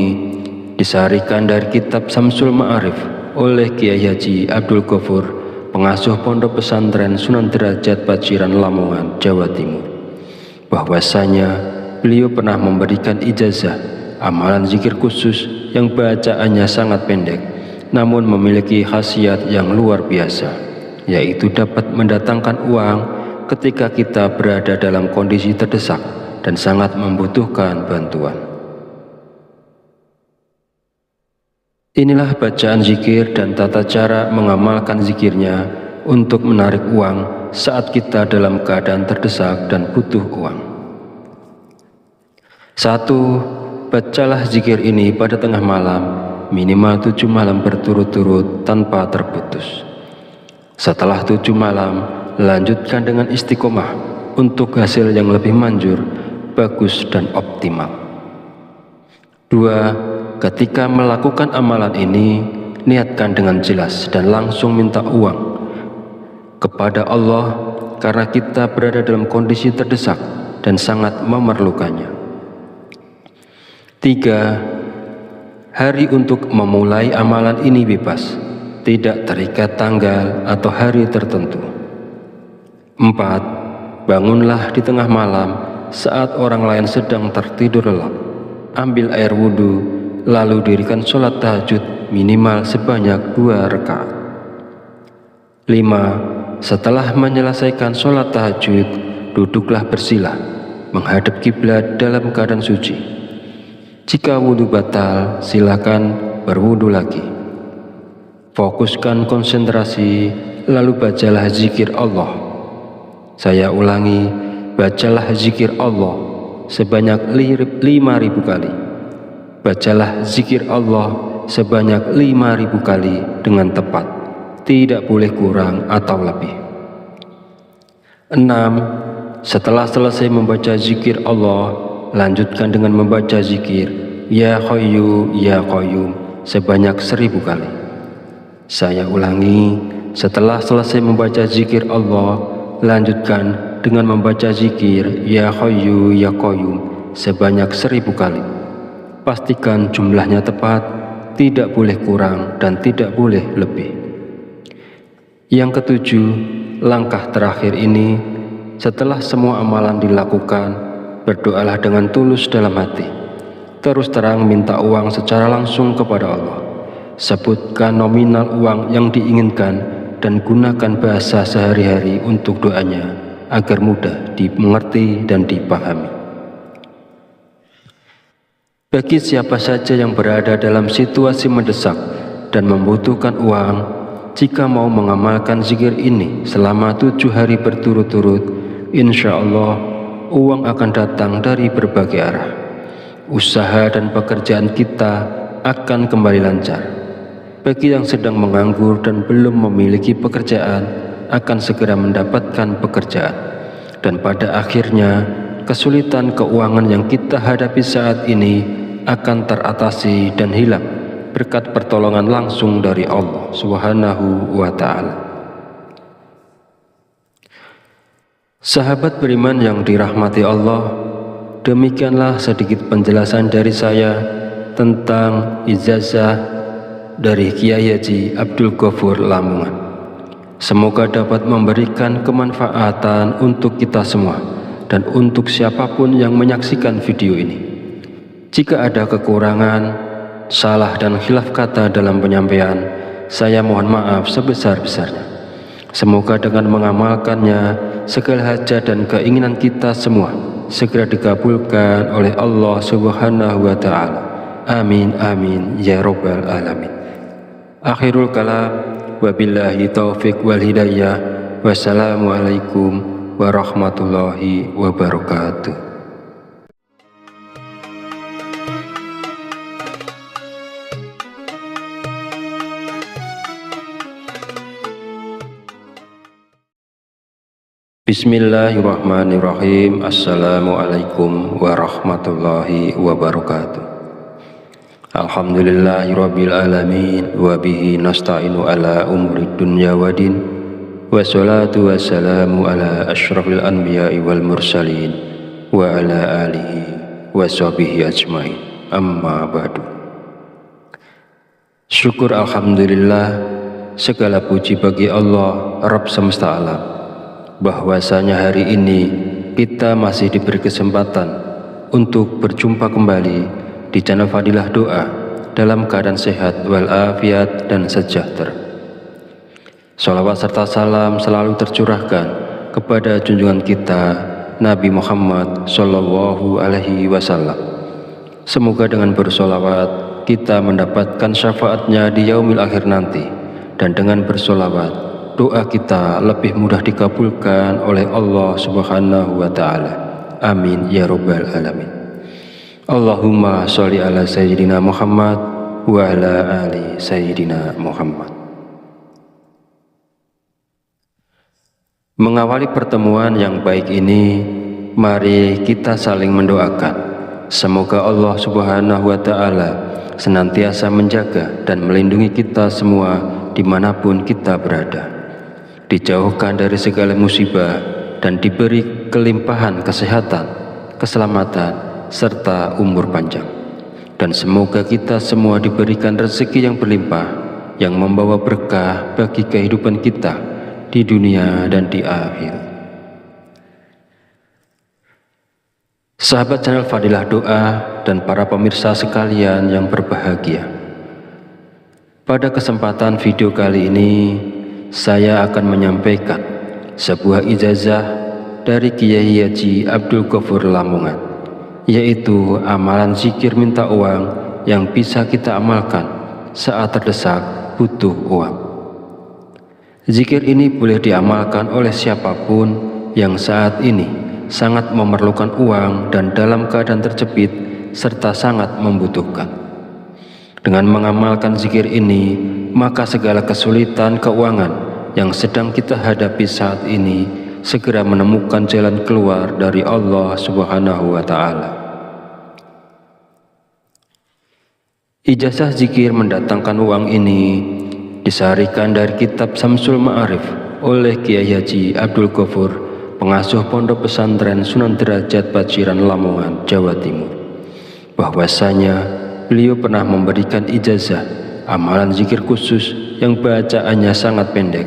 disarikan dari kitab Samsul Ma'arif oleh Kiai Haji Abdul Ghafur, pengasuh Pondok Pesantren Sunan Derajat Paciran Lamongan, Jawa Timur, bahwasanya beliau pernah memberikan ijazah amalan zikir khusus yang bacaannya sangat pendek namun memiliki khasiat yang luar biasa, yaitu dapat mendatangkan uang ketika kita berada dalam kondisi terdesak dan sangat membutuhkan bantuan. Inilah bacaan zikir dan tata cara mengamalkan zikirnya untuk menarik uang saat kita dalam keadaan terdesak dan butuh uang. 1. Bacalah zikir ini pada tengah malam, minimal 7 malam berturut-turut tanpa terputus. Setelah 7 malam, lanjutkan dengan istiqomah untuk hasil yang lebih manjur, bagus dan optimal. 2. Ketika melakukan amalan ini, niatkan dengan jelas dan langsung minta uang kepada Allah karena kita berada dalam kondisi terdesak dan sangat memerlukannya. 3. Hari untuk memulai amalan ini bebas, tidak terikat tanggal atau hari tertentu. 4. Bangunlah di tengah malam saat orang lain sedang tertidur lelap. Ambil air wudhu, lalu dirikan sholat tahajud minimal sebanyak 2 rakaat. 5. Setelah menyelesaikan sholat tahajud, duduklah bersila, menghadap kiblat dalam keadaan suci. Jika wudhu batal, silakan berwudhu lagi. Fokuskan konsentrasi, lalu bacalah zikir Allah. Saya ulangi, bacalah zikir Allah sebanyak 5.000 kali. Bacalah zikir Allah sebanyak 5.000 kali dengan tepat, tidak boleh kurang atau lebih. 6. Setelah selesai membaca zikir Allah, lanjutkan dengan membaca zikir Ya Hayyu Ya Qayyum sebanyak 1.000 kali. Saya ulangi, setelah selesai membaca zikir Allah, lanjutkan dengan membaca zikir Ya Hayyu Ya Qayyum sebanyak 1.000 kali. Pastikan jumlahnya tepat, tidak boleh kurang dan tidak boleh lebih. Yang ketujuh, langkah terakhir ini, setelah semua amalan dilakukan, berdoalah dengan tulus dalam hati. Terus terang minta uang secara langsung kepada Allah. Sebutkan nominal uang yang diinginkan dan gunakan bahasa sehari-hari untuk doanya agar mudah dimengerti dan dipahami. Bagi siapa saja yang berada dalam situasi mendesak dan membutuhkan uang, jika mau mengamalkan zikir ini selama 7 hari berturut-turut, insya Allah uang akan datang dari berbagai arah. Usaha dan pekerjaan kita akan kembali lancar. Bagi yang sedang menganggur dan belum memiliki pekerjaan, akan segera mendapatkan pekerjaan. Dan pada akhirnya, kesulitan keuangan yang kita hadapi saat ini akan teratasi dan hilang berkat pertolongan langsung dari Allah Subhanahu wa Ta'ala. Sahabat beriman yang dirahmati Allah, demikianlah sedikit penjelasan dari saya tentang ijazah dari Kiai Haji Abdul Ghafur Lamongan. Semoga dapat memberikan kemanfaatan untuk kita semua dan untuk siapapun yang menyaksikan video ini. Jika ada kekurangan, salah dan khilaf kata dalam penyampaian, saya mohon maaf sebesar-besarnya. Semoga dengan mengamalkannya, segala hajat dan keinginan kita semua segera dikabulkan oleh Allah Subhanahu wa Ta'ala. Amin amin ya rabbal alamin. Akhirul kalam, wabillahi taufiq wal hidayah. Wassalamualaikum warahmatullahi wabarakatuh. Bismillahirrahmanirrahim. Assalamualaikum warahmatullahi wabarakatuh. Alhamdulillahirabbil alamin wa bihi nasta'inu ala umurid dunya waddin. Wassalatu wassalamu ala asyrafil anbiya'i wal mursalin wa ala alihi wa sahbihi ajmain. Amma ba'du. Syukur alhamdulillah, segala puji bagi Allah Rabb semesta alam, bahwasanya hari ini kita masih diberi kesempatan untuk berjumpa kembali di channel Fadilah Doa dalam keadaan sehat walafiat dan sejahtera. Sholawat serta salam selalu tercurahkan kepada junjungan kita Nabi Muhammad Sallallahu Alaihi Wasallam. Semoga dengan bersolawat kita mendapatkan syafaatnya di yaumil akhir nanti, dan dengan bersolawat doa kita lebih mudah dikabulkan oleh Allah Subhanahu wa Ta'ala. Amin ya Rabbal Alamin. Allahumma sholli ala Sayyidina Muhammad wa ala ali Sayyidina Muhammad. Mengawali pertemuan yang baik ini, mari kita saling mendoakan. Semoga Allah Subhanahu wa Ta'ala senantiasa menjaga dan melindungi kita semua dimanapun kita berada, dijauhkan dari segala musibah, dan diberi kelimpahan kesehatan, keselamatan, serta umur panjang. Dan semoga kita semua diberikan rezeki yang berlimpah, yang membawa berkah bagi kehidupan kita di dunia dan di akhirat. Sahabat channel Fadilah Doa dan para pemirsa sekalian yang berbahagia, pada kesempatan video kali ini saya akan menyampaikan sebuah ijazah dari Kiai Haji Abdul Ghafur Lamongan, yaitu amalan zikir minta uang yang bisa kita amalkan saat terdesak butuh uang. Zikir ini boleh diamalkan oleh siapapun yang saat ini sangat memerlukan uang dan dalam keadaan terjepit serta sangat membutuhkan. Dengan mengamalkan zikir ini, maka segala kesulitan keuangan yang sedang kita hadapi saat ini segera menemukan jalan keluar dari Allah Subhanahu wa Ta'ala. Ijazah zikir mendatangkan uang ini disarikan dari kitab Samsul Ma'arif oleh Kiai Haji Abdul Ghafur, pengasuh Pondok Pesantren Sunan Derajat Paciran Lamongan, Jawa Timur, bahwasanya beliau pernah memberikan ijazah amalan zikir khusus yang bacaannya sangat pendek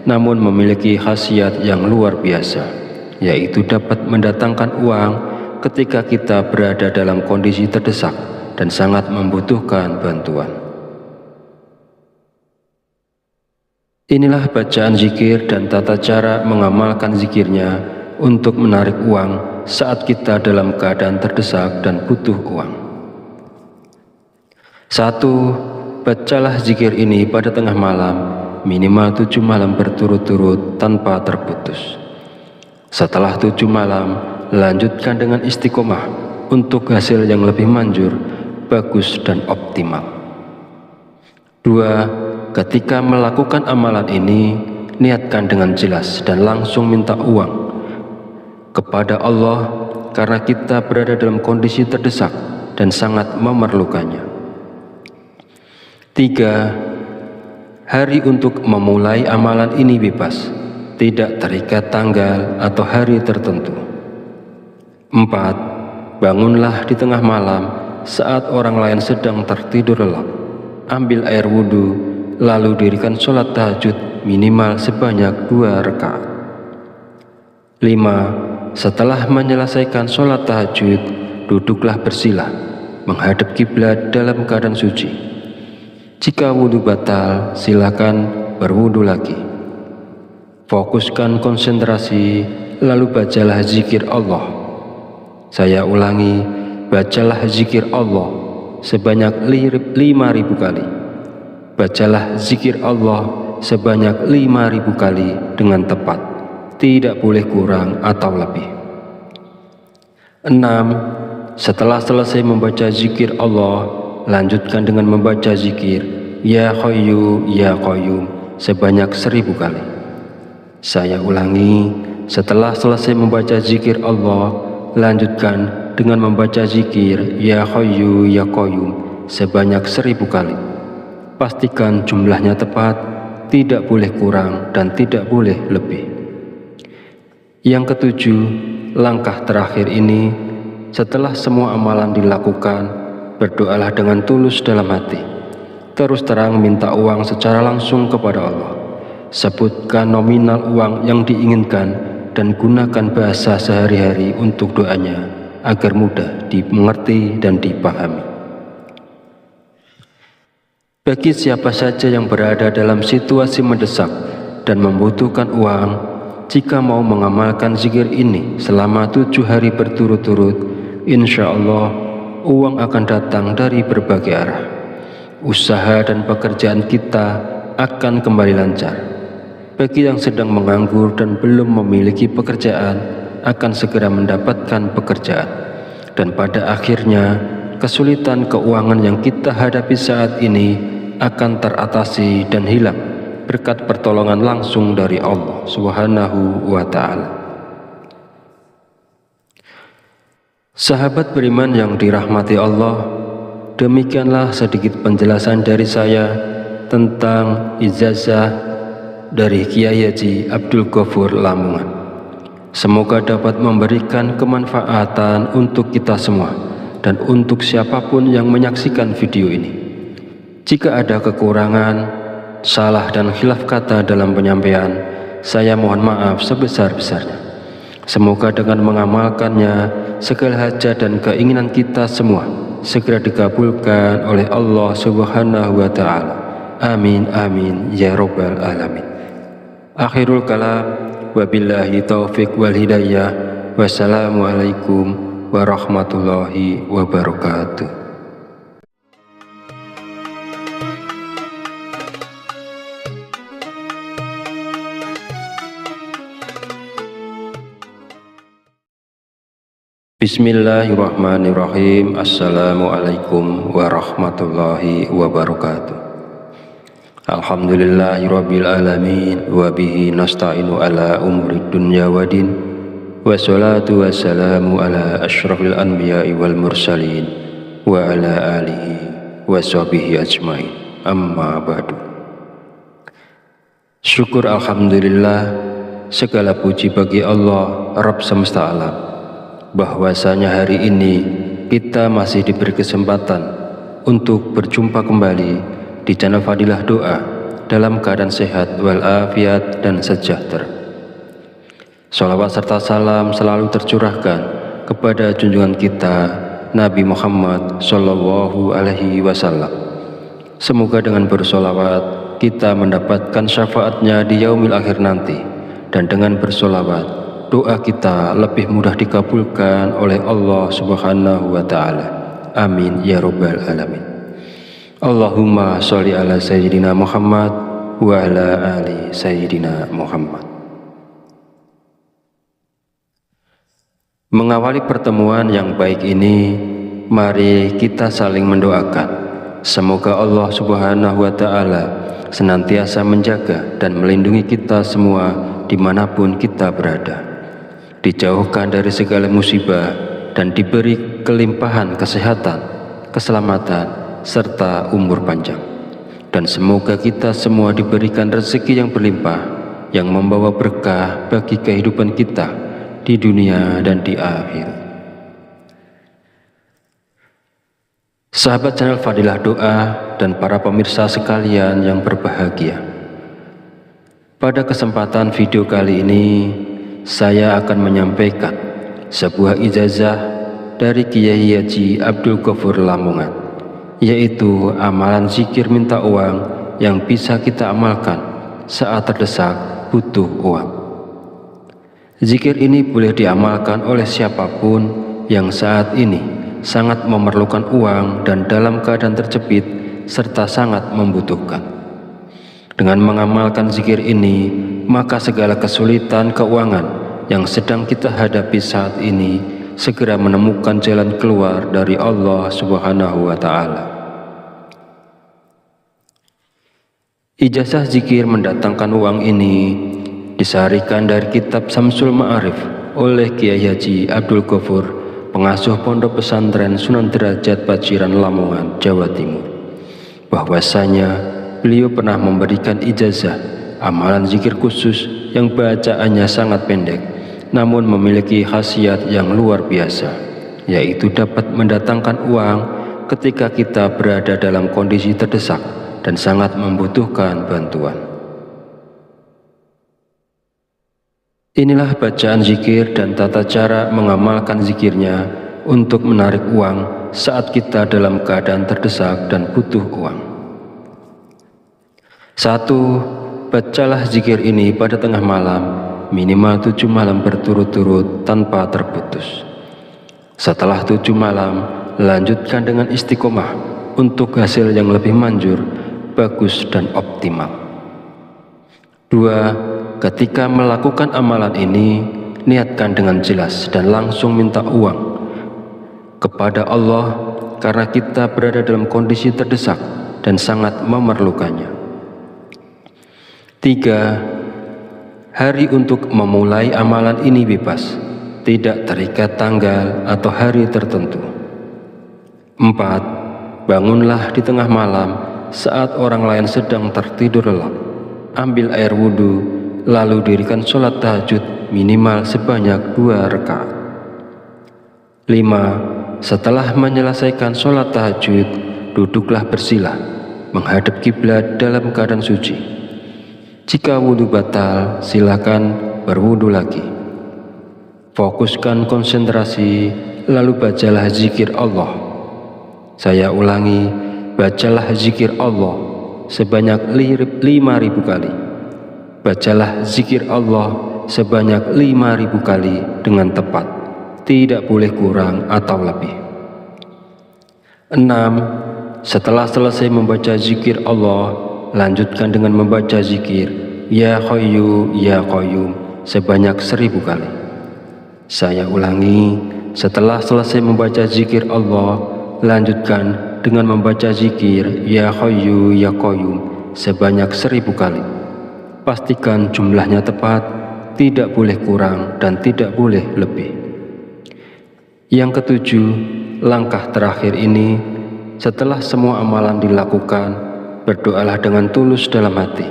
namun memiliki khasiat yang luar biasa, yaitu dapat mendatangkan uang ketika kita berada dalam kondisi terdesak dan sangat membutuhkan bantuan. Inilah bacaan zikir dan tata cara mengamalkan zikirnya untuk menarik uang saat kita dalam keadaan terdesak dan butuh uang. 1. Bacalah zikir ini pada tengah malam, minimal 7 malam berturut-turut tanpa terputus. Setelah 7 malam, lanjutkan dengan istiqomah untuk hasil yang lebih manjur, bagus dan optimal. 2. Ketika melakukan amalan ini, niatkan dengan jelas dan langsung minta uang kepada Allah karena kita berada dalam kondisi terdesak dan sangat memerlukannya. 3. Hari untuk memulai amalan ini bebas, tidak terikat tanggal atau hari tertentu. 4. Bangunlah di tengah malam saat orang lain sedang tertidur lelap. Ambil air wudhu, lalu dirikan sholat tahajud minimal sebanyak 2 rakaat. 5. Setelah menyelesaikan sholat tahajud, duduklah bersila, menghadap kiblat dalam keadaan suci. Jika wudhu batal, silakan berwudhu lagi. Fokuskan konsentrasi, lalu bacalah zikir Allah. Saya ulangi, bacalah zikir Allah sebanyak 5.000 kali. Bacalah zikir Allah sebanyak 5.000 kali dengan tepat, tidak boleh kurang atau lebih. 6. Setelah selesai membaca zikir Allah, lanjutkan dengan membaca zikir Ya Hayyu Ya Qayyum sebanyak 1000 kali. Saya ulangi, setelah selesai membaca zikir Allah, lanjutkan dengan membaca zikir Ya Hayyu Ya Qayyum sebanyak 1000 kali. Pastikan jumlahnya tepat, tidak boleh kurang dan tidak boleh lebih. Yang ketujuh, langkah terakhir ini, setelah semua amalan dilakukan, berdoalah dengan tulus dalam hati. Terus terang minta uang secara langsung kepada Allah. Sebutkan nominal uang yang diinginkan dan gunakan bahasa sehari-hari untuk doanya agar mudah dimengerti dan dipahami. Bagi siapa saja yang berada dalam situasi mendesak dan membutuhkan uang, jika mau mengamalkan zikir ini selama 7 hari berturut-turut, insya Allah uang akan datang dari berbagai arah. Usaha dan pekerjaan kita akan kembali lancar. Bagi yang sedang menganggur dan belum memiliki pekerjaan, akan segera mendapatkan pekerjaan. Dan pada akhirnya, kesulitan keuangan yang kita hadapi saat ini akan teratasi dan hilang berkat pertolongan langsung dari Allah Subhanahu wa Ta'ala. Sahabat beriman yang dirahmati Allah, demikianlah sedikit penjelasan dari saya tentang ijazah dari Kiai Haji Abdul Ghafur Lamongan. Semoga dapat memberikan kemanfaatan untuk kita semua dan untuk siapapun yang menyaksikan video ini. Jika ada kekurangan, salah dan khilaf kata dalam penyampaian, saya mohon maaf sebesar-besarnya. Semoga dengan mengamalkannya, segala hajat dan keinginan kita semua segera dikabulkan oleh Allah Subhanahu wa Ta'ala. Amin amin ya rabbal alamin. Akhirul kalam, wabillahi taufiq wal hidayah. Wassalamualaikum warahmatullahi wabarakatuh. Bismillahirrahmanirrahim. Assalamualaikum warahmatullahi wabarakatuh. Alhamdulillahirabbil alamin wa bihi nasta'inu ala umuri dunya waddin. Wassalatu wassalamu ala asyrafil anbiya'i wal mursalin wa ala alihi wa sahbihi ajmain. Amma ba'du. Syukur alhamdulillah, segala puji bagi Allah Rabb semesta alam, bahwasanya hari ini kita masih diberi kesempatan untuk berjumpa kembali di channel Fadilah Doa dalam keadaan sehat walafiat dan sejahtera. Sholawat serta salam selalu tercurahkan kepada junjungan kita Nabi Muhammad Sallallahu Alaihi Wasallam. Semoga dengan bersholawat kita mendapatkan syafaatnya di yaumil akhir nanti, dan dengan bersholawat doa kita lebih mudah dikabulkan oleh Allah Subhanahu wa Ta'ala. Amin ya rabbal alamin. Allahumma sholli ala sayyidina Muhammad wa ala ali sayyidina Muhammad. Mengawali pertemuan yang baik ini, mari kita saling mendoakan. Semoga Allah Subhanahu wa Ta'ala senantiasa menjaga dan melindungi kita semua dimanapun kita berada, dijauhkan dari segala musibah dan diberi kelimpahan kesehatan, keselamatan, serta umur panjang. Dan semoga kita semua diberikan rezeki yang berlimpah, yang membawa berkah bagi kehidupan kita di dunia dan di akhirat. Sahabat channel Fadilah Doa dan para pemirsa sekalian yang berbahagia, pada kesempatan video kali ini saya akan menyampaikan sebuah ijazah dari Kiai Haji Abdul Ghafur Lamongan, yaitu amalan zikir minta uang yang bisa kita amalkan saat terdesak butuh uang. Zikir ini boleh diamalkan oleh siapapun yang saat ini sangat memerlukan uang dan dalam keadaan terjepit serta sangat membutuhkan. Dengan mengamalkan zikir ini, maka segala kesulitan keuangan yang sedang kita hadapi saat ini segera menemukan jalan keluar dari Allah Subhanahu wa Ta'ala. Ijazah zikir mendatangkan uang ini disaharikan dari kitab Samsul Ma'arif oleh Kiai Haji Abdul Ghafur, pengasuh Pondok Pesantren Sunan Derajat Paciran Lamongan, Jawa Timur, bahwasanya beliau pernah memberikan ijazah amalan zikir khusus yang bacaannya sangat pendek namun memiliki khasiat yang luar biasa, yaitu dapat mendatangkan uang ketika kita berada dalam kondisi terdesak dan sangat membutuhkan bantuan. Inilah bacaan zikir dan tata cara mengamalkan zikirnya untuk menarik uang saat kita dalam keadaan terdesak dan butuh uang. 1. Bacalah zikir ini pada tengah malam, minimal 7 malam berturut-turut tanpa terputus. Setelah 7 malam, lanjutkan dengan istiqomah untuk hasil yang lebih manjur, bagus dan optimal. 2. Ketika melakukan amalan ini, niatkan dengan jelas dan langsung minta uang kepada Allah karena kita berada dalam kondisi terdesak dan sangat memerlukannya. 3. Hari untuk memulai amalan ini bebas, tidak terikat tanggal atau hari tertentu. 4. Bangunlah di tengah malam saat orang lain sedang tertidur lelap. Ambil air wudhu, lalu dirikan sholat tahajud minimal sebanyak 2 rakaat. 5. Setelah menyelesaikan sholat tahajud, duduklah bersila, menghadap kiblat dalam keadaan suci. Jika wudhu batal, silakan berwudhu lagi. Fokuskan konsentrasi, lalu bacalah zikir Allah. Saya ulangi, bacalah zikir Allah sebanyak 5.000 kali. Bacalah zikir Allah sebanyak 5.000 kali dengan tepat, tidak boleh kurang atau lebih. 6. Setelah selesai membaca zikir Allah, lanjutkan dengan membaca zikir Ya Hayyu Ya Qayyum sebanyak 1.000 kali. Saya ulangi, setelah selesai membaca zikir Allah, lanjutkan dengan membaca zikir Ya Hayyu Ya Qayyum sebanyak 1.000 kali. Pastikan jumlahnya tepat, tidak boleh kurang dan tidak boleh lebih. Yang ketujuh, langkah terakhir ini, setelah semua amalan dilakukan, berdoalah dengan tulus dalam hati.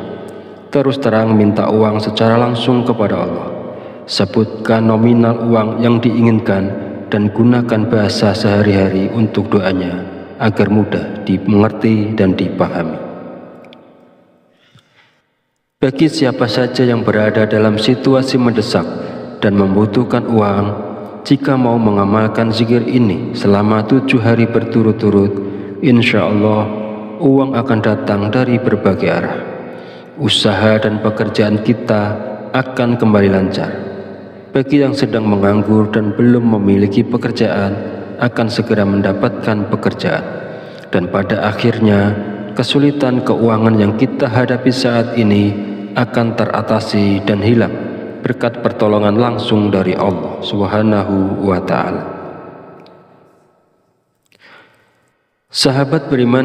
Terus terang minta uang secara langsung kepada Allah. Sebutkan nominal uang yang diinginkan dan gunakan bahasa sehari-hari untuk doanya agar mudah dimengerti dan dipahami. Bagi siapa saja yang berada dalam situasi mendesak dan membutuhkan uang, jika mau mengamalkan zikir ini selama 7 hari berturut-turut, insya Allah uang akan datang dari berbagai arah. Usaha dan pekerjaan kita akan kembali lancar. Bagi yang sedang menganggur dan belum memiliki pekerjaan, akan segera mendapatkan pekerjaan. Dan pada akhirnya, kesulitan keuangan yang kita hadapi saat ini akan teratasi dan hilang berkat pertolongan langsung dari Allah Subhanahu wa Ta'ala. Sahabat beriman